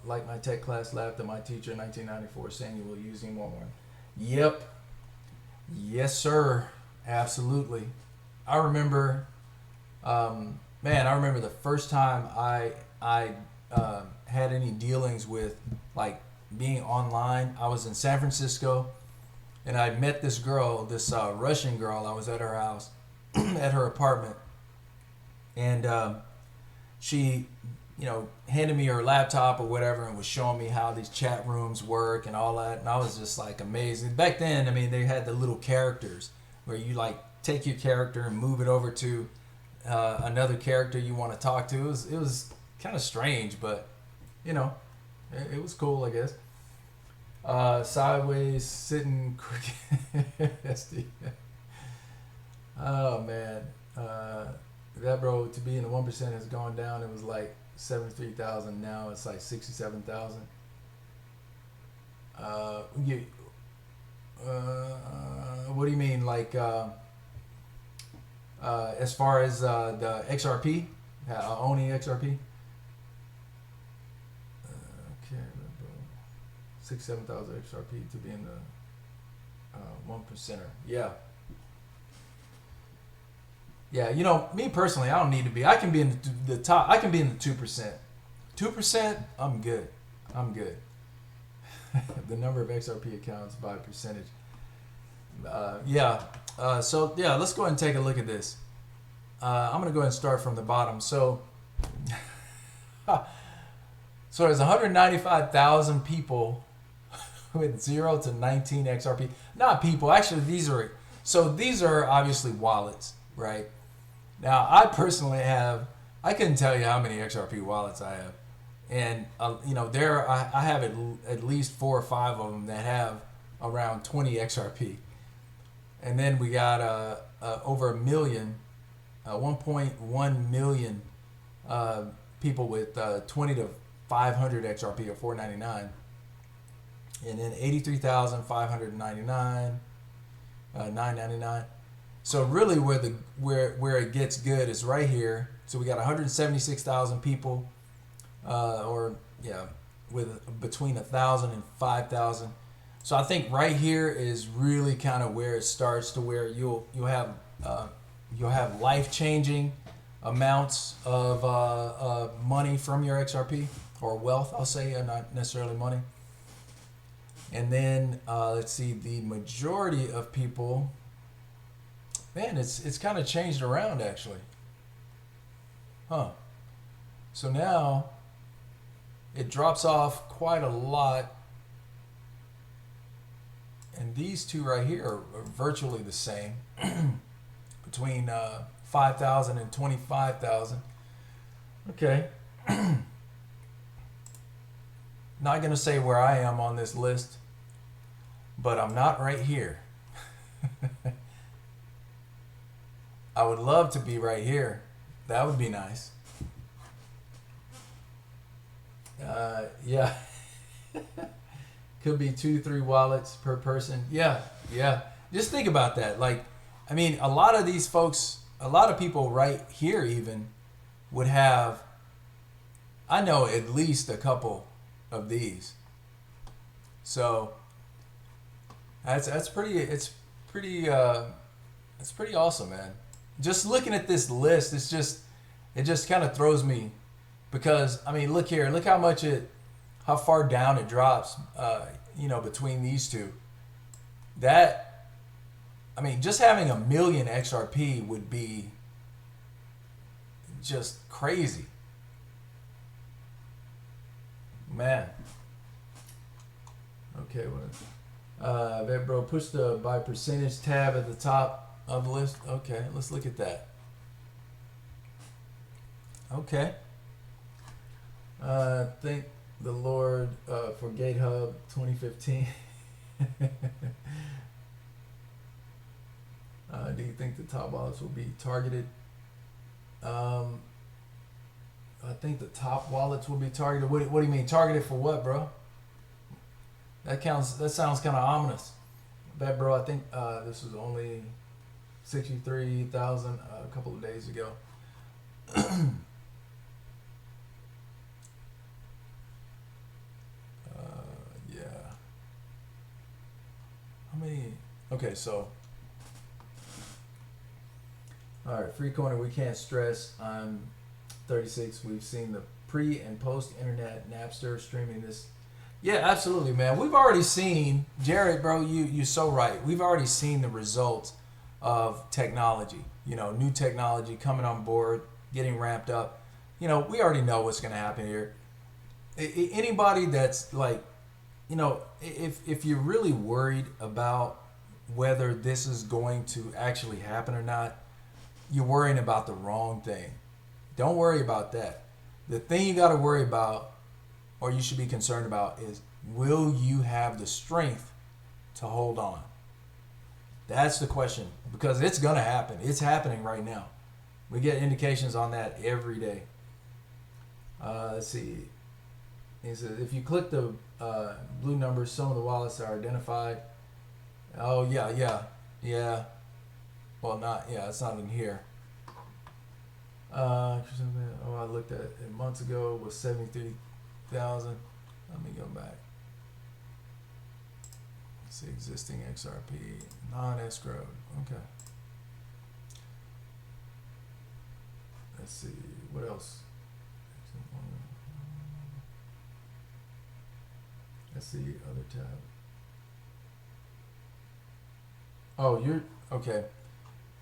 like my tech class laughed at my teacher in 1994 saying you will use him more. Yep. Yes, sir. Absolutely. I remember, I remember the first time I had any dealings with like being online. I was in San Francisco and I met this girl, this Russian girl. I was at her house, at her apartment. And she, handed me her laptop or whatever and was showing me how these chat rooms work and all that. And I was just like amazed. Back then, they had the little characters where you like take your character and move it over to another character you want to talk to. It was kind of strange, but it was cool, I guess. Sideways sitting quick. Oh man. That bro, to be in the 1% has gone down. It was like 73,000. Now it's like 67,000. What do you mean? Like, as far as the XRP, owning XRP? Okay, bro. 67,000 XRP to be in the 1%er. Yeah. Yeah, me personally, I don't need to be. I can be in the top. I can be in the 2%. 2%, I'm good. The number of XRP accounts by percentage. So let's go ahead and take a look at this. I'm going to go ahead and start from the bottom. So there's 195,000 people with 0 to 19 XRP. Not people. Actually, these are obviously wallets, right? Now, I personally I couldn't tell you how many XRP wallets I have. And, I have at least 4 or 5 of them that have around 20 XRP. And then we got over 1.1 million people with 20 to 500 XRP or $4.99. And then 83,599, $9.99. So really where it gets good is right here. So we got 176,000 people, with between 1,000 and 5,000. So I think right here is really kind of where it starts to where you'll have life-changing amounts of money from your XRP or wealth, I'll say, and not necessarily money. And then let's see, the majority of people. Man, it's kind of changed around actually. Huh. So now it drops off quite a lot. And these two right here are virtually the same, between 5,000 and 25,000. Okay. Not going to say where I am on this list, but I'm not right here. I would love to be right here. That would be nice. Yeah. Could be 2-3 wallets per person. Yeah. Just think about that. Like, I mean, a lot of these folks, a lot of people right here even would have, I know, at least a couple of these. So that's pretty. It's pretty awesome, man. Just looking at this list, it just kind of throws me, because I mean, look here, look how far down it drops. Between these two, that, I mean, just having 1 million XRP would be just crazy, man. Okay, bro, push the by percentage tab at the top of the list. Okay, let's look at that. Okay. Thank the Lord for GateHub 2015. Do you think the top wallets will be targeted? I think the top wallets will be targeted. What do you mean targeted for what, bro? That sounds kind of ominous. Bet, bro, I think this was only 63,000 a couple of days ago. Yeah. How many? Okay, so. All right, Freecoiner, we can't stress. I'm 36. We've seen the pre and post internet Napster streaming this. Yeah, absolutely, man. We've already seen, Jared, bro, you're so right. We've already seen the results of technology. New technology coming on board, getting ramped up. We already know what's going to happen here. Anybody that's like, if you're really worried about whether this is going to actually happen or not, you're worrying about the wrong thing. Don't worry about that. The thing you got to worry about, or you should be concerned about, is will you have the strength to hold on? That's the question, because it's going to happen. It's happening right now. We get indications on that every day. Let's see. He says, if you click the blue numbers, some of the wallets are identified. Oh, yeah. Well, it's not in here. I looked at it months ago. It was 73,000. Let me go back. Let's see, existing XRP, non-escrowed. Okay. Let's see, what else? Let's see, other tab. Oh, you're okay.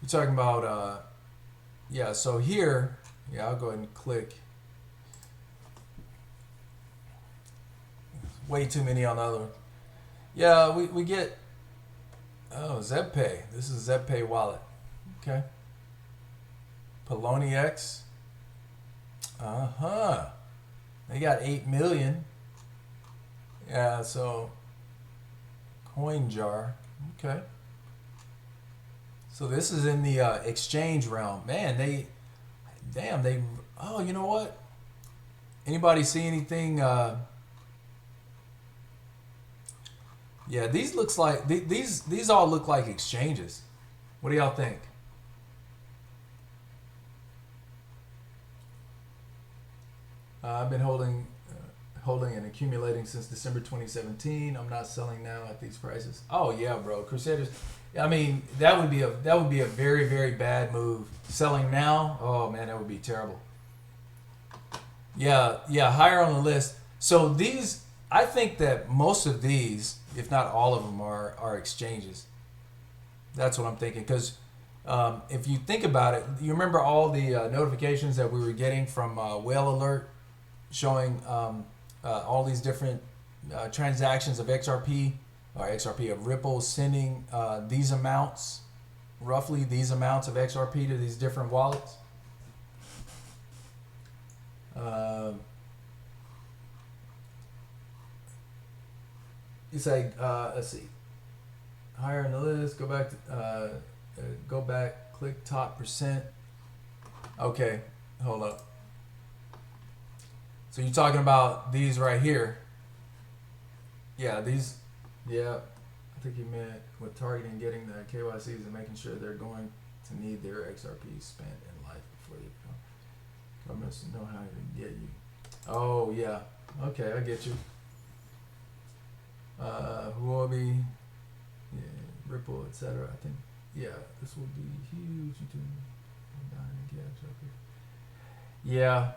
You're talking about so here, I'll go ahead and click. Way too many on the other one. Yeah, we get ZebPay. This is ZebPay wallet. Okay. Poloniex. They got 8 million. Yeah, so CoinJar. Okay. So this is in the exchange realm. Man, oh, you know what? Anybody see anything? Yeah, these looks like these all look like exchanges. What do y'all think? I've been holding and accumulating since December 2017. I'm not selling now at these prices. Oh yeah, bro, Crusaders. I mean, that would be a very, very bad move. Selling now, oh man, that would be terrible. Yeah, higher on the list. So these, I think that most of these, if not all of them, are exchanges. That's what I'm thinking, because If you think about it, you remember all the notifications that we were getting from Whale Alert showing all these different transactions of of Ripple sending these amounts, roughly these amounts of XRP to these different wallets. You say, let's see, higher in the list. Go back. Click top percent. Okay, hold up. So you're talking about these right here. Yeah, these. Yeah, I think you meant with targeting getting the KYCs and making sure they're going to need their XRP spent in life before they come. Governments know how to get you. Oh yeah. Okay, I get you. Huobi, yeah, Ripple, etc. I think, yeah, this will be huge. Yeah,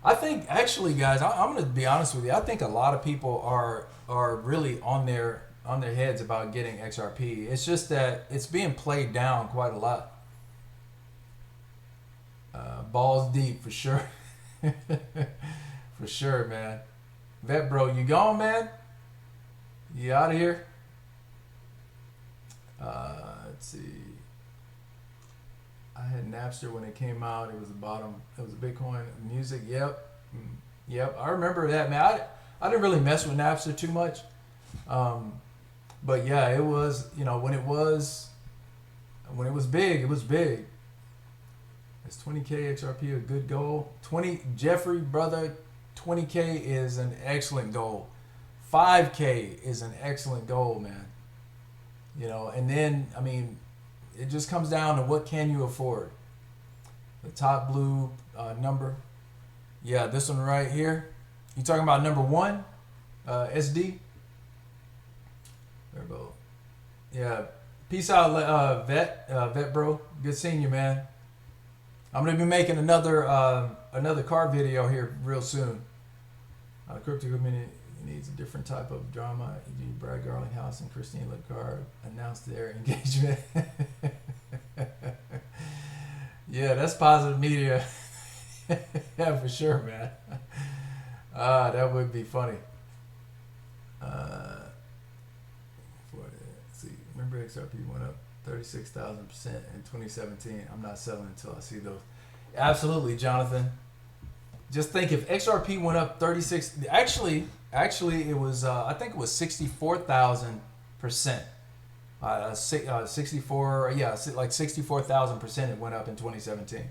I think actually, guys, I'm going to be honest with you. I think a lot of people are really on their heads about getting XRP. It's just that it's being played down quite a lot. Balls deep for sure. For sure, man. Vet bro, you gone, man? You out of here? Let's see. I had Napster when it came out. It was the bottom. It was Bitcoin music. Yep. Yep. I remember that, man. I didn't really mess with Napster too much. But yeah, it was, when it was big, it was big. Is 20K XRP a good goal? Jeffrey, brother, 20K is an excellent goal. 5K is an excellent goal, man. And then, it just comes down to what can you afford. The top blue number. Yeah, this one right here. You talking about number 1? SD? There we go. Yeah. Peace out, Vet bro. Good seeing you, man. I'm going to be making another car video here real soon. Crypto community needs a different type of drama. Brad Garlinghouse and Christine Lagarde announced their engagement. Yeah, that's positive media. Yeah, for sure, man. That would be funny. See, remember XRP went up 36,000% in 2017. I'm not selling until I see those. Absolutely, Jonathan. Just think if XRP went up 36. Actually, it was. I think it was 64,000%. 64. Yeah, like 64,000% it went up in 2017.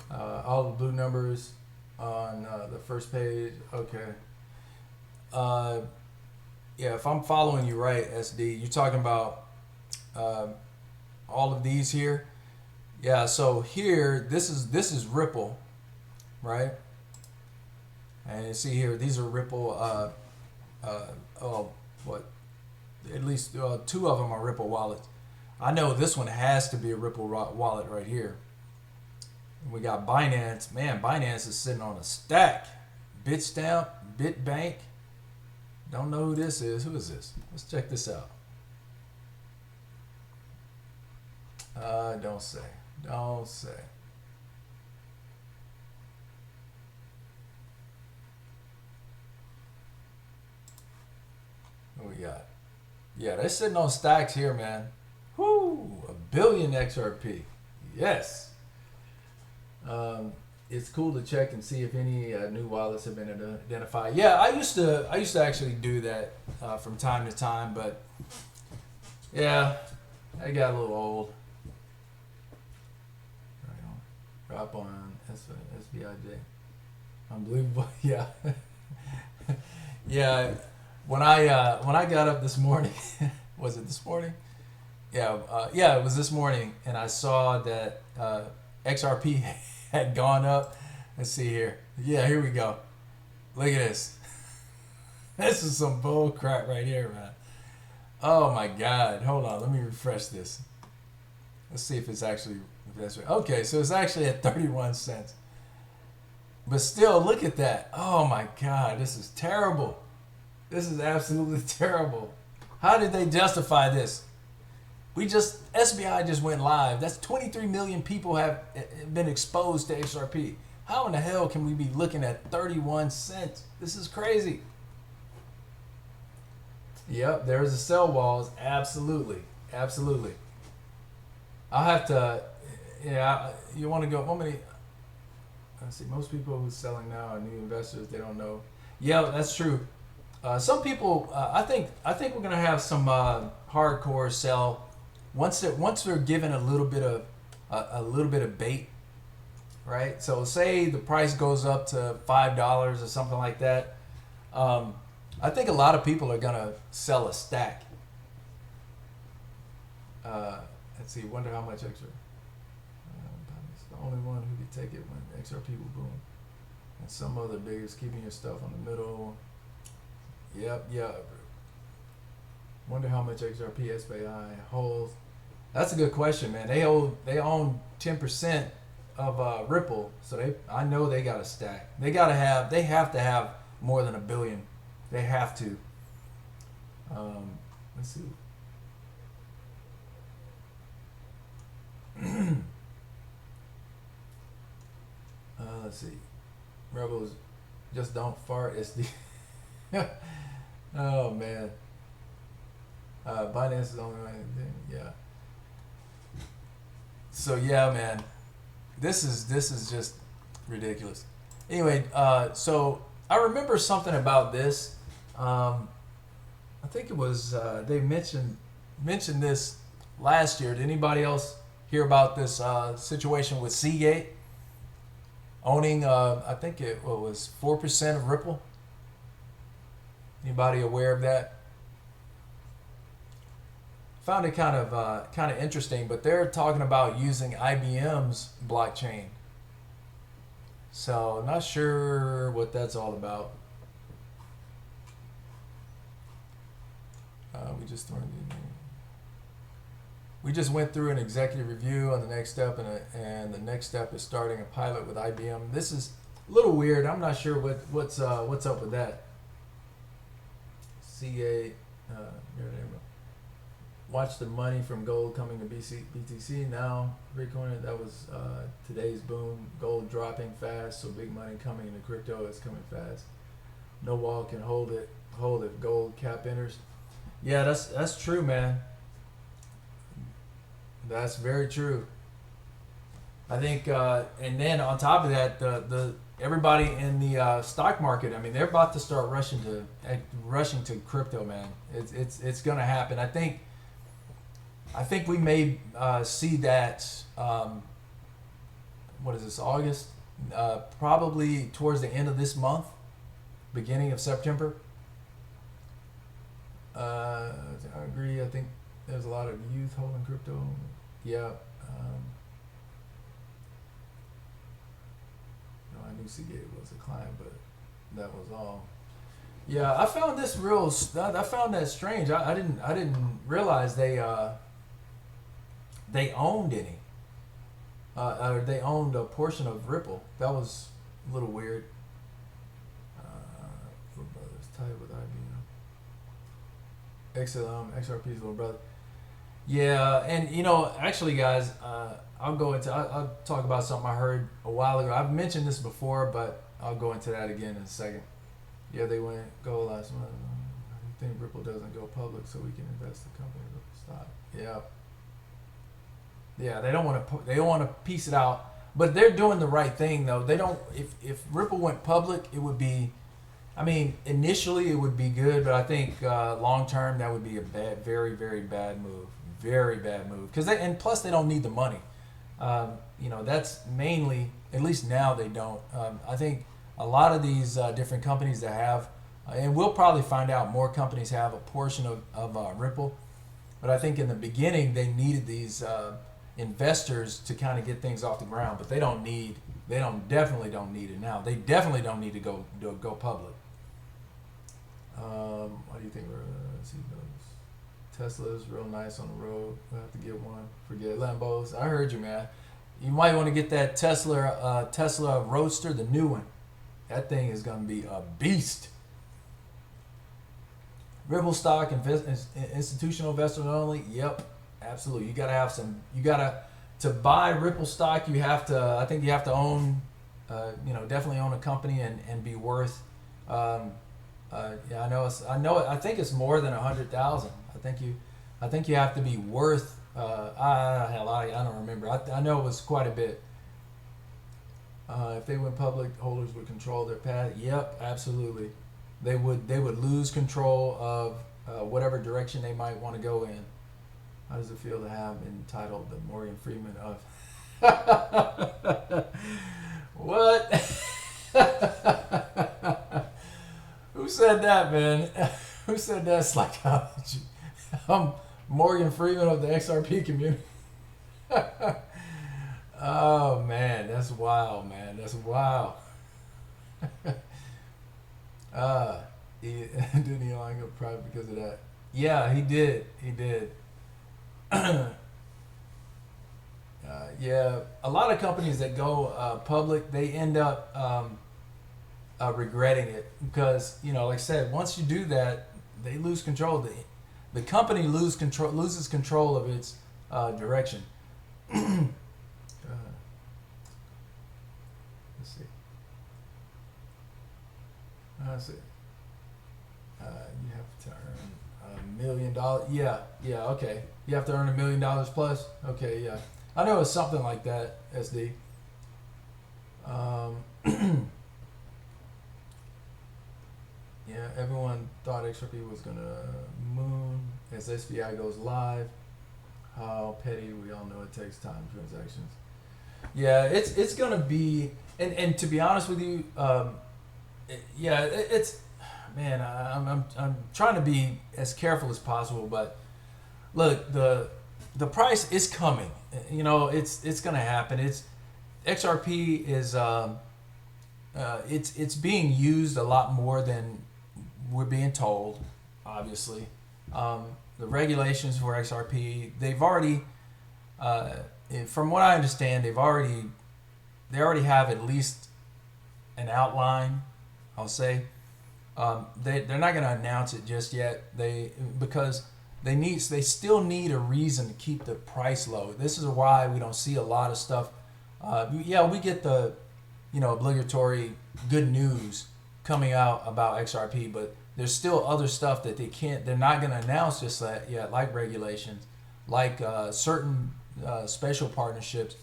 All the blue numbers on the first page. Okay. Yeah, if I'm following you right, SD, you're talking about all of these here. Yeah, so here, this is Ripple, right? And you see here, these are Ripple, at least 2 of them are Ripple wallets. I know this one has to be a Ripple wallet right here. And we got Binance. Man, Binance is sitting on a stack. Bitstamp, Bitbank. Don't know who this is. Who is this? Let's check this out. Don't say. Don't say. What we got? Yeah, they're sitting on stacks here, man. Whoo! 1 billion XRP. Yes. It's cool to check and see if any new wallets have been identified. Yeah, I used to actually do that from time to time, but yeah, I got a little old. Drop on SBIJ. Unbelievable. Yeah. Yeah. When I got up this morning, was it this morning? Yeah. Yeah, it was this morning, and I saw that XRP had gone up. Let's see here. Yeah, here we go. Look at this. This is some bull crap right here, man. Oh my God. Hold on. Let me refresh this. Let's see if it's actually. Okay, so it's actually at 31 cents. But still, look at that. Oh my God, this is terrible. This is absolutely terrible. How did they justify this? SBI just went live. That's 23 million people have been exposed to XRP. How in the hell can we be looking at 31 cents? This is crazy. Yep, there's the sell walls. Absolutely. Absolutely. I'll have to, you want to go, how many, let's see, most people who's selling now are new investors. They don't know. Yeah, that's true. Some people, I think we're gonna have some hardcore sell once they're given a little bit of bait, right? So say the price goes up to $5 or something like that. I think a lot of people are gonna sell a stack. Let's see. Wonder how much extra. It's the only one who could take it when XRP will boom. And some other biggest keeping your stuff on the middle. Yep. Wonder how much XRP SBI holds. That's a good question, man. They own 10% of Ripple, so I know they got a stack. They have to have more than $1 billion. They have to. Let's see. Let's see. Rebels just don't fart. It's the oh man. Binance is the only one thing. Yeah. So yeah, man. This is just ridiculous. Anyway, so I remember something about this. I think it was they mentioned this last year. Did anybody else hear about this situation with Seagate owning? I think it was 4% of Ripple. Anybody aware of that? Found it kind of interesting, but they're talking about using IBM's blockchain. So not sure what that's all about. We just went through an executive review on the next step, and the next step is starting a pilot with IBM. This is a little weird. I'm not sure what's up with that. Seagate. Watch the money from gold coming to BTC now. Freecoiner, that was today's boom. Gold dropping fast, so big money coming into crypto is coming fast. No wall can hold if gold cap enters. Yeah, that's true, man. That's very true. I think, and then on top of that, the everybody in the stock market. I mean, they're about to start rushing to crypto, man. It's gonna happen. I think we may see that. What is this? August? Probably towards the end of this month, beginning of September. I agree. I think there's a lot of youth holding crypto. Yeah. No, I knew Seagate was a client, but that was all. Yeah, I found this I found that strange. I didn't realize they owned any. Or they owned a portion of Ripple. That was a little weird. Little brother's tied with IBM. XRP's little brother. Yeah, and actually, guys, I'll talk about something I heard a while ago. I've mentioned this before, but I'll go into that again in a second. Yeah, they went gold last month. I think Ripple doesn't go public, so we can invest the company in Ripple stock. Yeah. Yeah, they don't want to piece it out, but they're doing the right thing though. They don't. If Ripple went public, it would be. I mean, initially it would be good, but I think long term that would be a very, very bad move. Very bad move. And plus they don't need the money. That's mainly, at least now they don't. I think a lot of these different companies that have, and we'll probably find out more companies have a portion of Ripple, but I think in the beginning they needed these investors to kind of get things off the ground, but definitely don't need it now. They definitely don't need to go public. What do you think? Let's see those. Tesla's real nice on the road. We'll have to get one. Forget Lambos. I heard you, man. You might want to get that Tesla Roadster, the new one. That thing is going to be a beast. Ripple stock, institutional investors only. Yep. Absolutely. You gotta have some. You gotta to buy Ripple stock. You have to. I think you have to own. Definitely own a company and be worth. Yeah, I know. I know. I think it's more than 100,000. I think you have to be worth. I don't remember. I know it was quite a bit. If they went public, holders would control their path. Yep, absolutely. They would lose control of whatever direction they might want to go in. How does it feel to have been titled the Morgan Freeman of? What? Who said that, man? Who said that's like I'm Morgan Freeman of the XRP community? Oh man, that's wild, man. That's wild. Didn't he only go private because of that? Yeah, he did. He did. Yeah, a lot of companies that go public, they end up regretting it because, like I said, once you do that, they lose control. The company loses control of its direction. Let's see. You have to earn $1 million. Yeah, okay. You have to earn $1 million plus. Okay, yeah. I know it's something like that, SD. Yeah, everyone thought XRP was gonna moon as SBI goes live. How petty, we all know it takes time, transactions. Yeah, it's gonna be, and to be honest with you, it's man, I'm trying to be as careful as possible, but look, the price is coming. It's gonna happen. It's XRP is it's being used a lot more than we're being told. Obviously, the regulations for XRP, they've already, from what I understand, they already have at least an outline. I'll say they're not going to announce it just yet. Because they still need a reason to keep the price low. This is why we don't see a lot of stuff. We get the obligatory good news coming out about XRP, but there's still other stuff that they're not going to announce just yet, like regulations, like certain special partnerships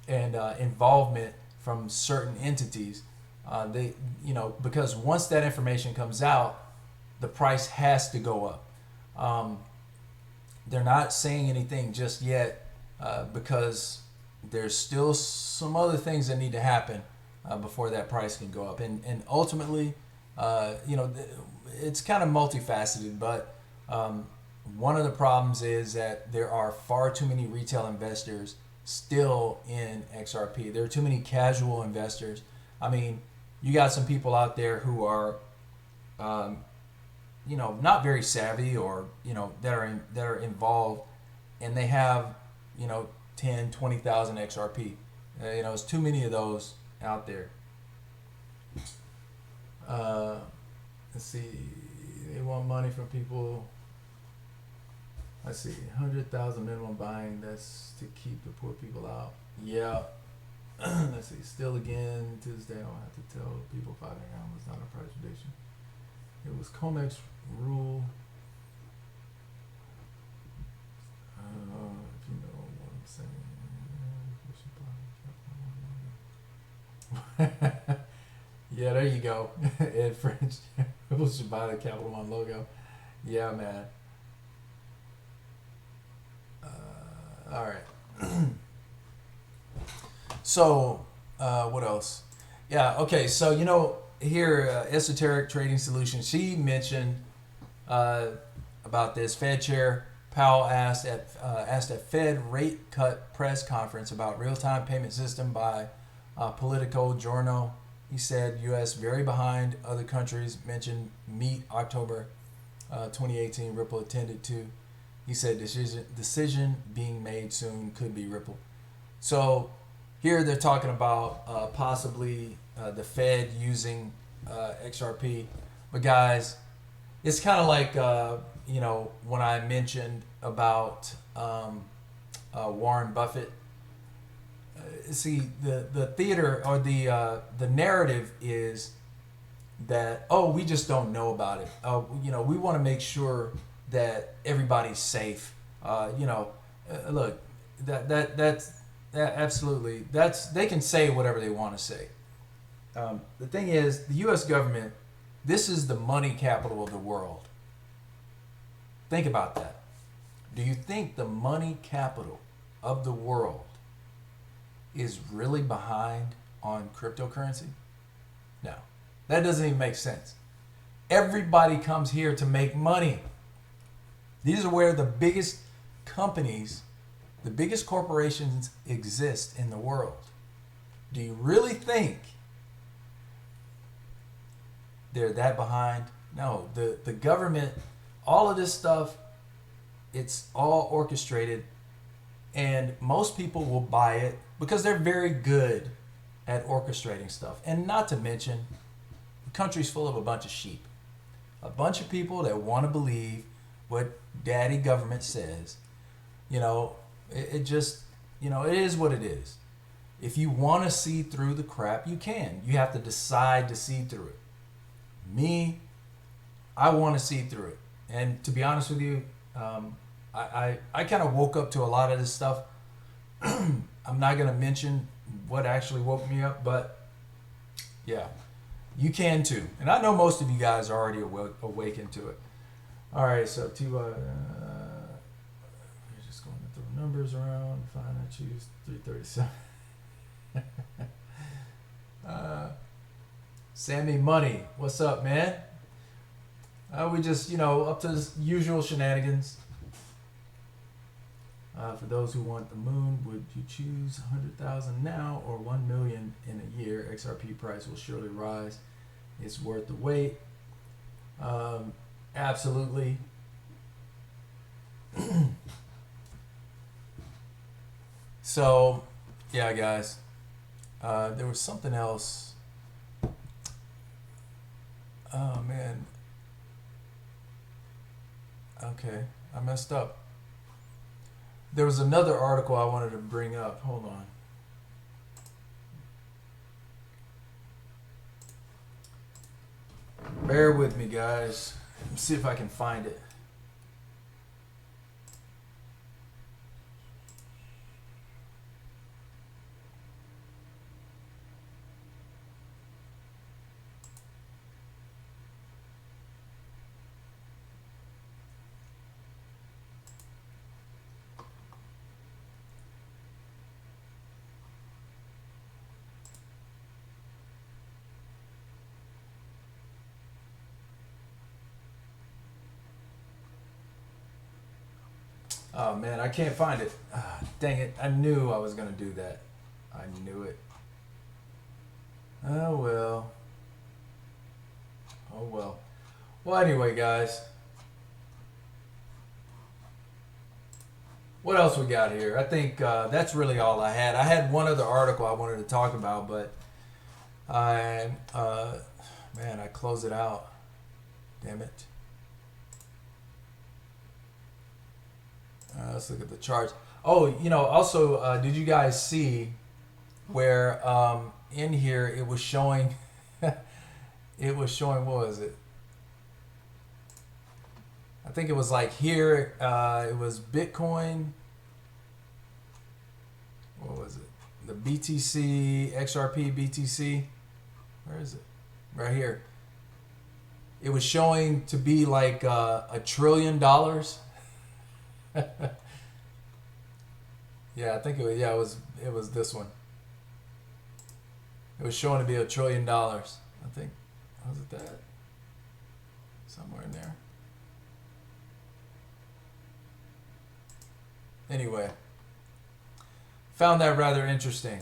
and involvement from certain entities. Because once that information comes out, the price has to go up. They're not saying anything just yet because there's still some other things that need to happen before that price can go up. And ultimately, it's kind of multifaceted, but one of the problems is that there are far too many retail investors still in XRP. There are too many casual investors. I mean, you got some people out there who are, not very savvy, or that are involved, and they have 10, 20,000 XRP. It's too many of those out there. Let's see. They want money from people. Let's see. 100,000 minimum buying. That's to keep the poor people out. Yeah. Let's see. Still again to this day, I don't have to tell people 5 a.m. was not a price prediction. It was COMEX rule. I don't know if you know what I'm saying. Yeah, there you go. Ed French. People should buy the Capital One logo. Yeah, man. All right. So, what else? Yeah, okay. So, here, Esoteric Trading Solutions, she mentioned about this. Fed Chair Powell asked at Fed rate cut press conference about real-time payment system by Politico Giorno. He said U.S. very behind other countries. Mentioned meet October 2018. Ripple attended to. He said decision being made soon, could be Ripple. So here they're talking about possibly the Fed using XRP. But guys, it's kind of like you know, when I mentioned about Warren Buffett, see, the theater or the narrative is that, oh, we just don't know about it. You know, we want to make sure that everybody's safe. You know, look, that's absolutely, they can say whatever they want to say. The thing is, the U.S. government, this is the money capital of the world. Think about that. Do you think the money capital of the world is really behind on cryptocurrency? No. That doesn't even make sense. Everybody comes here to make money. These are where the biggest companies, the biggest corporations exist in the world. Do you really think they're that behind? No. The government, all of this stuff, it's all orchestrated, and most people will buy it because they're very good at orchestrating stuff. And not to mention, the country's full of a bunch of sheep. A bunch of people that want to believe what daddy government says. You know, it just, you know, it is what it is. If you want to see through the crap, you can. You have to decide to see through it. Me, I want to see through it. And to be honest with you, I kind of woke up to a lot of this stuff. I'm not going to mention what actually woke me up, but yeah, you can too. And I know most of you guys are already awakened to it. All right, so we're just going to throw numbers around. Fine, I choose 337. Sammy Money, what's up, man? We just, you know, up to the usual shenanigans. For those who want the moon, would you choose 100,000 now or 1 million in a year? XRP price will surely rise. It's worth the wait. Absolutely. So, yeah, guys. There was something else. Oh, man. Okay, I messed up. There was another article I wanted to bring up. Hold on. Bear with me, guys. Let's see if I can find it. Oh man, I can't find it. Dang it. I knew I was going to do that. I knew it. Oh well. Oh well. Well, anyway, guys. What else we got here? I think that's really all I had. I had one other article I wanted to talk about, but man, I closed it out. Damn it. Let's look at the charts. Oh, you know, also, did you guys see where in here it was showing, it was showing, what was it? I think it was like here, it was Bitcoin. What was it? The BTC, XRP, BTC. Where is it? Right here. It was showing to be like $1 trillion. Yeah, I think it was. Yeah, it was this one. It was showing to be $1 trillion. I think. Was it that? Somewhere in there. Anyway, found that rather interesting.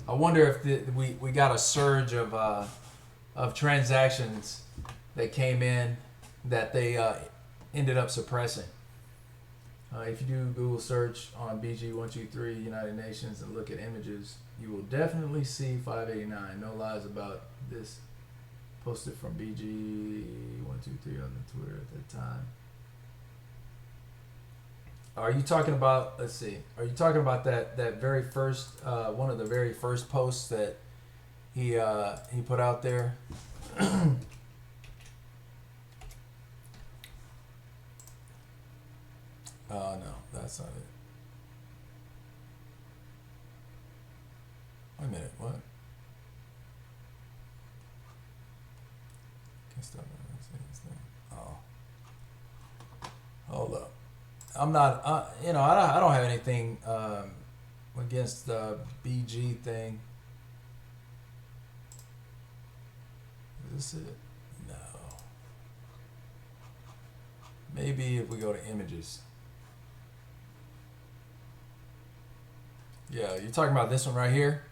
I wonder if we got a surge of transactions that came in that they ended up suppressing. If you do Google search on BG123 United Nations and look at images, you will definitely see 589. No lies about this. Posted from BG123 on the Twitter at that time. Are you talking about? Let's see. Are you talking about that very first one of the very first posts that he put out there? Oh no, that's not it. Wait a minute, what? Can't stop this thing. Oh, hold up. I'm not. I don't have anything against the BG thing. Is this it? No. Maybe if we go to images. Yeah, you're talking about this one right here?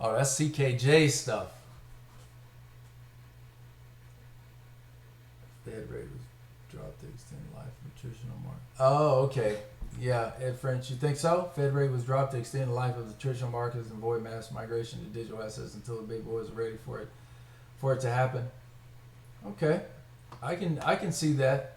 Oh, that's CKJ stuff. Fed rate was dropped to extend life of nutritional market. Oh, okay. Yeah, Ed French, you think so? Fed rate was dropped to extend the life of the nutritional markets and avoid mass migration to digital assets until the big boys are ready for it to happen. Okay, I can see that.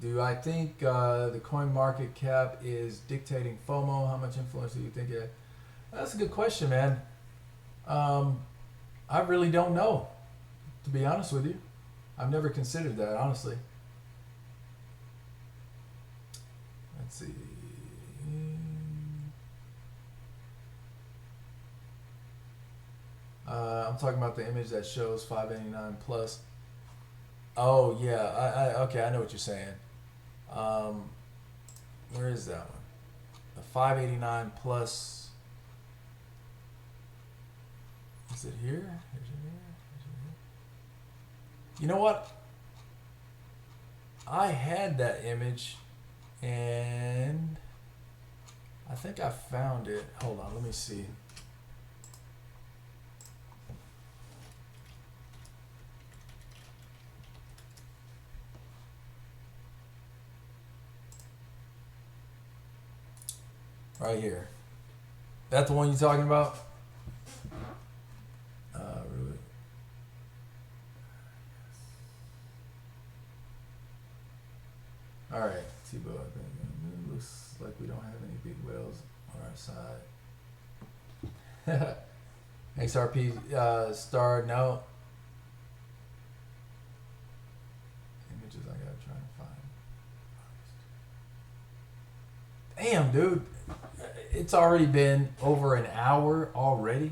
Do I think the coin market cap is dictating FOMO? How much influence do you think it? That's a good question, man. I really don't know, to be honest with you. I've never considered that, honestly. Let's see. I'm talking about the image that shows 589 plus. Oh yeah, okay, I know what you're saying. Where is that one? The 589 plus. Is it here? Is it here? You know what? I had that image, and I think I found it. Hold on, let me see. Right here. That the one you're talking about? Really? All right, T-Bow. It looks like we don't have any big whales on our side. XRP star, no. Images I gotta try and find. Damn, dude. It's already been over an hour already.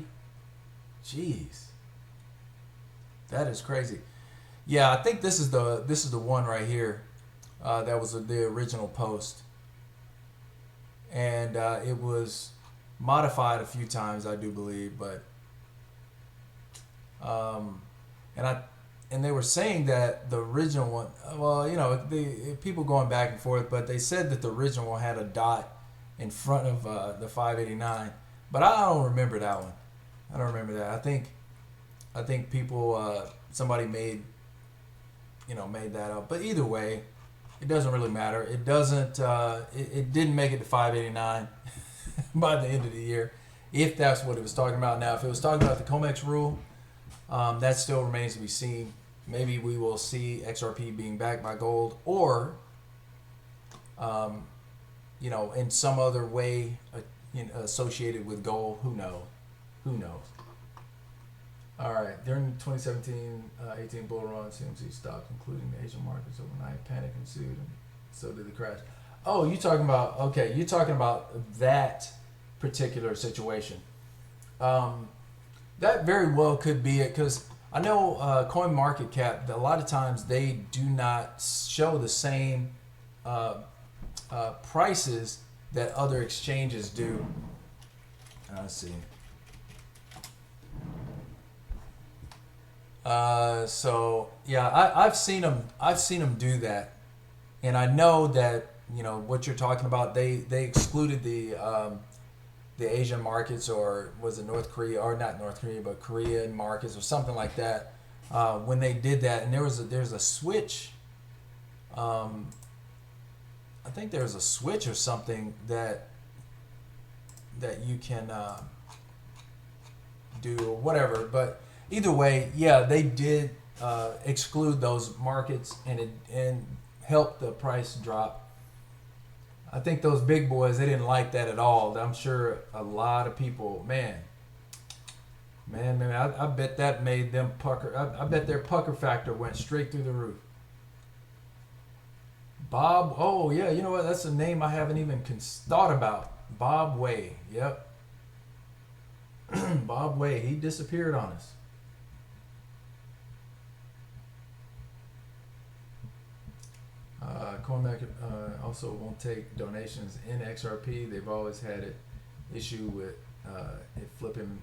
Jeez, that is crazy. Yeah, I think this is the one right here. That was the original post, and it was modified a few times, I do believe. But and they were saying that the original one. Well, the people going back and forth, but they said that the original one had a dot in front of the 589, but I don't remember that one. I don't remember that. I think people somebody made that up. But either way, it doesn't really matter. It doesn't. It didn't make it to 589 by the end of the year, if that's what it was talking about. Now, if it was talking about the COMEX rule, that still remains to be seen. Maybe we will see XRP being backed by gold, or in some other way associated with gold. Who knows? All right. During the 2017-18 bull run, CMC stocks, including the Asian markets, overnight panic ensued, and so did the crash. Oh, you're talking about that particular situation. That very well could be it, because I know CoinMarketCap, a lot of times they do not show the same prices that other exchanges do. Let's see. So yeah, I've seen them do that, and I know that what you're talking about. They excluded the Asian markets, or was it North Korea, or not North Korea, but Korean markets or something like that. When they did that, and there's a switch. I think there's a switch or something that you can do or whatever. But either way, yeah, they did exclude those markets and help the price drop. I think those big boys, they didn't like that at all. I'm sure a lot of people, man, I bet that made them pucker. I bet their pucker factor went straight through the roof. Bob, oh yeah, you know what? That's a name I haven't even thought about. Bob Way, yep. Bob Way, he disappeared on us. Coinback also won't take donations in XRP. They've always had an issue with it flipping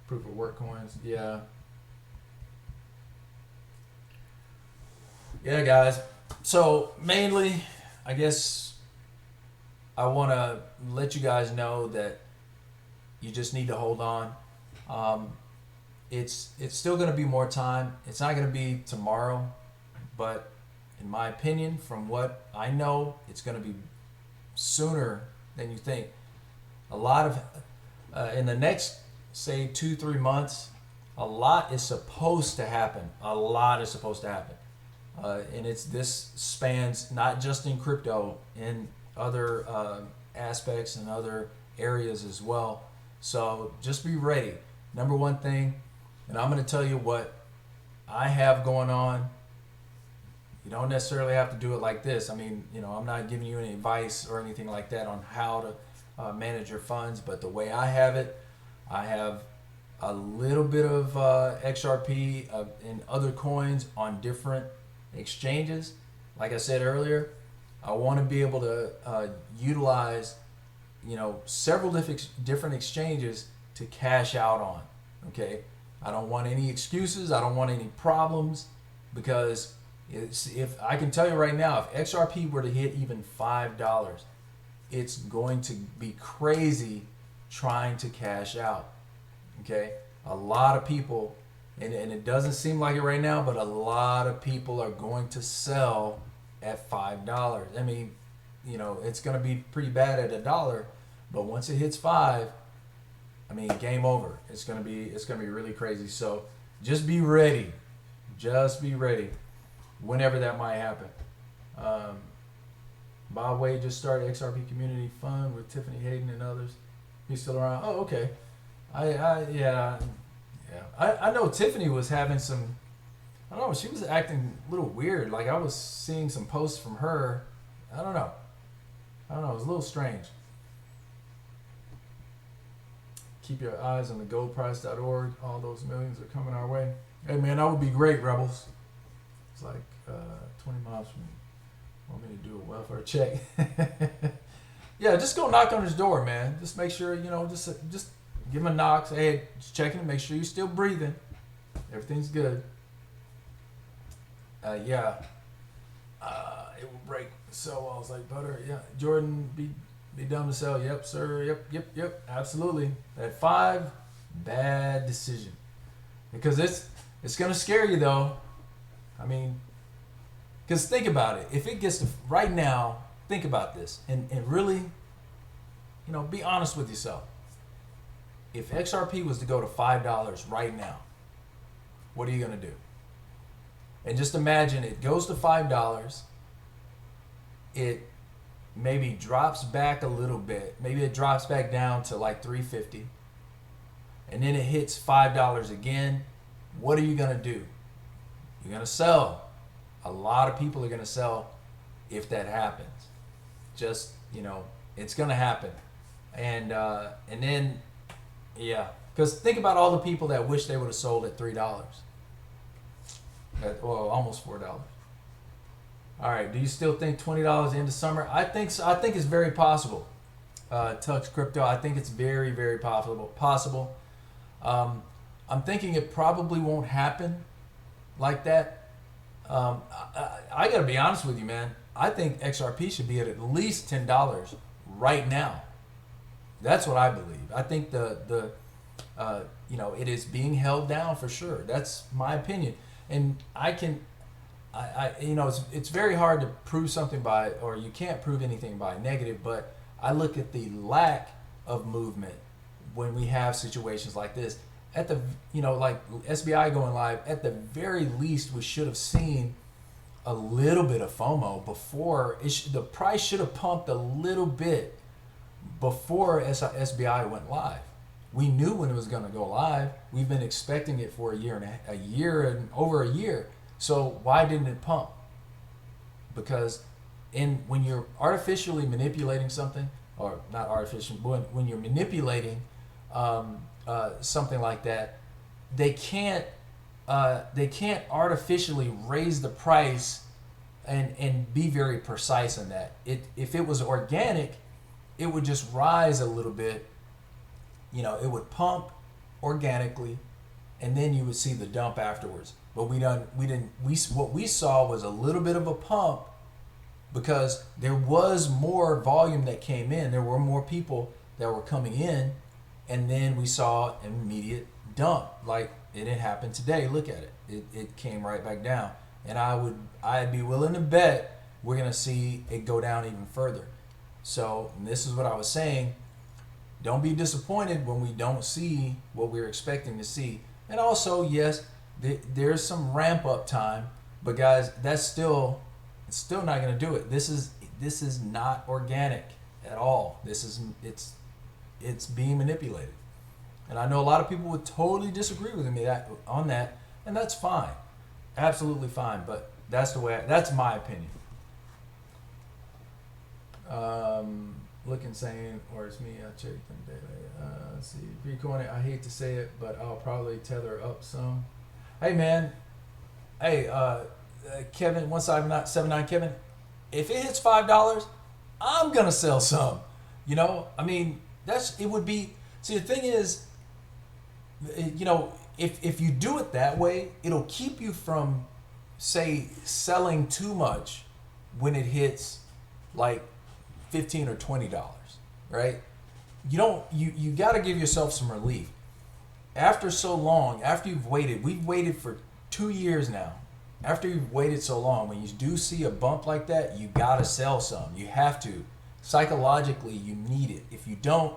proof of work coins. Yeah. Yeah, guys. So mainly, I guess I want to let you guys know that you just need to hold on. It's still going to be more time. It's not going to be tomorrow, but in my opinion, from what I know, it's going to be sooner than you think. A lot of in the next, say, 2-3 months, a lot is supposed to happen. A lot is supposed to happen. And this spans not just in crypto, in other aspects and other areas as well. So just be ready. Number one thing, and I'm going to tell you what I have going on. You don't necessarily have to do it like this. I mean, I'm not giving you any advice or anything like that on how to manage your funds, but the way I have it, I have a little bit of XRP and other coins on different exchanges. Like I said earlier, I want to be able to utilize several different exchanges to cash out on. Okay, I don't want any excuses. I don't want any problems, because if I can tell you right now, if XRP were to hit even $5, it's going to be crazy trying to cash out. Okay, a lot of people, and it doesn't seem like it right now, but a lot of people are going to sell at $5. I mean, it's going to be pretty bad at $1, but once it hits 5, I mean, game over. It's going to be really crazy. So just be ready. Just be ready whenever that might happen. Bob Wade just started XRP Community Fund with Tiffany Hayden and others. He's still around. Oh, okay. I know Tiffany was having some, I don't know, she was acting a little weird. Like, I was seeing some posts from her. I don't know. It was a little strange. Keep your eyes on the goldprice.org. All those millions are coming our way. Hey, man, that would be great, Rebels. It's like 20 miles from me. Want me to do a welfare check? Yeah, just go knock on his door, man. Just make sure, just give him a knock. Say, hey, just checking to make sure you're still breathing. Everything's good. It will break. So I was like, butter. Yeah, Jordan, be dumb to sell. Yep, sir. Yep. Absolutely. At 5, bad decision. Because it's gonna scare you though. I mean, because think about it. If it gets to right now, think about this and really, be honest with yourself. If XRP was to go to $5 right now, what are you gonna do? And just imagine it goes to $5. It maybe drops back a little bit. Maybe it drops back down to like $3.50. And then it hits $5 again. What are you going to do? You're going to sell. A lot of people are going to sell if that happens. Just, it's going to happen. And then, yeah. Because think about all the people that wish they would have sold at $3. Almost $4. All right. Do you still think $20 into summer? I think so. I think it's very possible. Tux Crypto. I think it's very, very possible. I'm thinking it probably won't happen like that. I got to be honest with you, man. I think XRP should be at least $10 right now. That's what I believe. I think it is being held down for sure. That's my opinion. And it's very hard to prove something by, or you can't prove anything by negative, but I look at the lack of movement when we have situations like this. at the, like SBI going live, at the very least, we should have seen a little bit of FOMO before the price should have pumped a little bit before SBI went live. We knew when it was going to go live. We've been expecting it for a year and over a year. So why didn't it pump? Because when you're artificially manipulating something, or not artificial, but when you're manipulating something like that, they can't artificially raise the price and be very precise in that. If it was organic, it would just rise a little bit. It would pump organically, and then you would see the dump afterwards. But what we saw was a little bit of a pump because there was more volume that came in. There were more people that were coming in, and then we saw an immediate dump. Like it didn't happen today. Look at it. It came right back down. And I'd be willing to bet we're gonna see it go down even further. So this is what I was saying. Don't be disappointed when we don't see what we're expecting to see. And also, yes, there's some ramp up time, but guys, it's still not going to do it. This is not organic at all. It's being manipulated. And I know a lot of people would totally disagree with me on that, and that's fine. Absolutely fine, but that's my opinion. Looking saying, or it's me, I checked them daily. Let's see, Freecoiner, I hate to say it, but I'll probably tether up some. Hey man, Kevin, 179 Kevin, if it hits $5, I'm gonna sell some. I mean, it would be, see the thing is, if you do it that way, it'll keep you from, say, selling too much when it hits like $15 or $20, right? You got to give yourself some relief. After so long, after we've waited for 2 years now. After you've waited so long, when you do see a bump like that, you got to sell some. You have to. Psychologically, you need it. If you don't,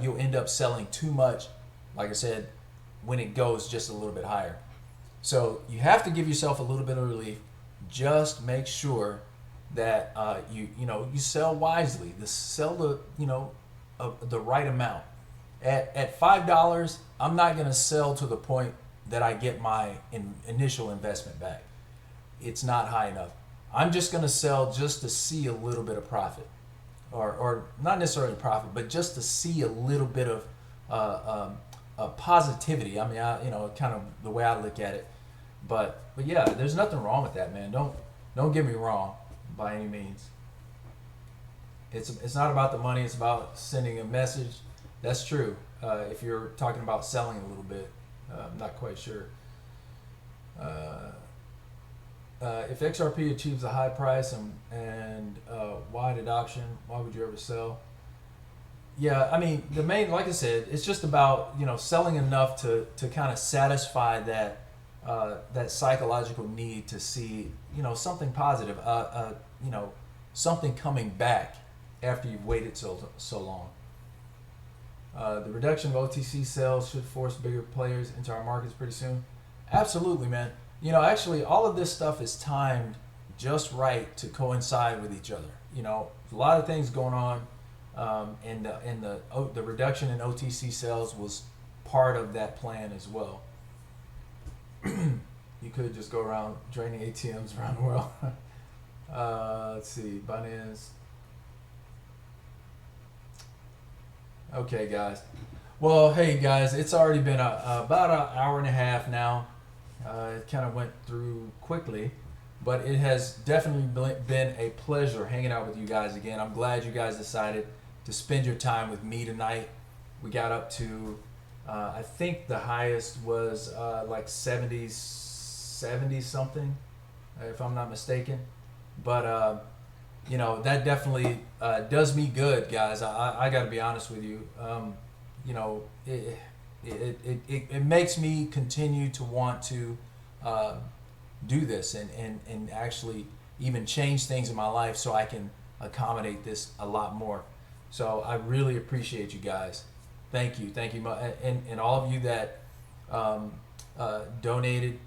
you'll end up selling too much, like I said, when it goes just a little bit higher. So you have to give yourself a little bit of relief. Just make sure that you sell wisely. Sell the right amount. At $5, I'm not going to sell to the point that I get my initial investment back. It's not high enough. I'm just going to sell just to see a little bit of profit, or not necessarily profit, but just to see a little bit of positivity. I mean, kind of the way I look at it. But yeah, there's nothing wrong with that, man. Don't get me wrong by any means. It's not about the money. It's about sending a message. That's true. If you're talking about selling a little bit, I'm not quite sure. If XRP achieves a high price and wide adoption, why would you ever sell? Yeah, I mean, like I said, it's just about selling enough to kind of satisfy that psychological need to see something positive, something coming back after you've waited so long. The reduction of OTC sales should force bigger players into our markets pretty soon. Absolutely, man. Actually, all of this stuff is timed just right to coincide with each other. A lot of things going on, and the reduction in OTC sales was part of that plan as well. You could just go around draining ATMs around the world. Let's see, Binance. Okay, guys. Well, hey, guys, it's already been about an hour and a half now. It kind of went through quickly, but it has definitely been a pleasure hanging out with you guys again. I'm glad you guys decided to spend your time with me tonight. We got up to, I think the highest was like 70 something, if I'm not mistaken. But that definitely does me good, guys. I got to be honest with you. It makes me continue to want to do this and actually even change things in my life so I can accommodate this a lot more. So I really appreciate you guys. Thank you. And all of you that donated.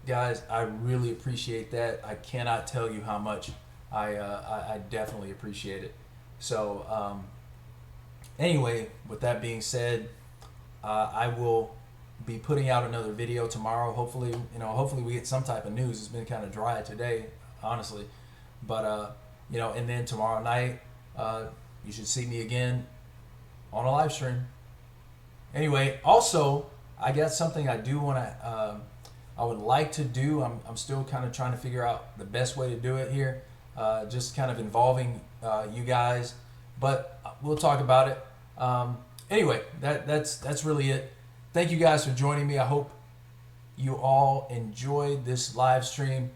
Guys, I really appreciate that. I cannot tell you how much I definitely appreciate it. So anyway, with that being said, I will be putting out another video tomorrow. Hopefully, hopefully we get some type of news. It's been kind of dry today, honestly. But and then tomorrow night, you should see me again on a live stream. Anyway, also, I got something I do want to. I would like to do. I'm still kind of trying to figure out the best way to do it here. Just kind of involving you guys, but we'll talk about it. Anyway, that's really it. Thank you guys for joining me. I hope you all enjoyed this live stream.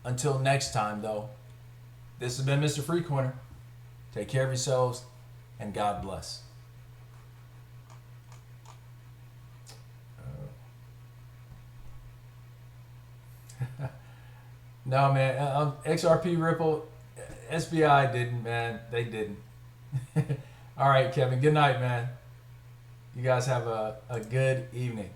Until next time, though, this has been Mr. Freecoiner. Take care of yourselves, and God bless. No, man. XRP Ripple, SBI didn't, man. They didn't. All right, Kevin. Good night, man. You guys have a good evening.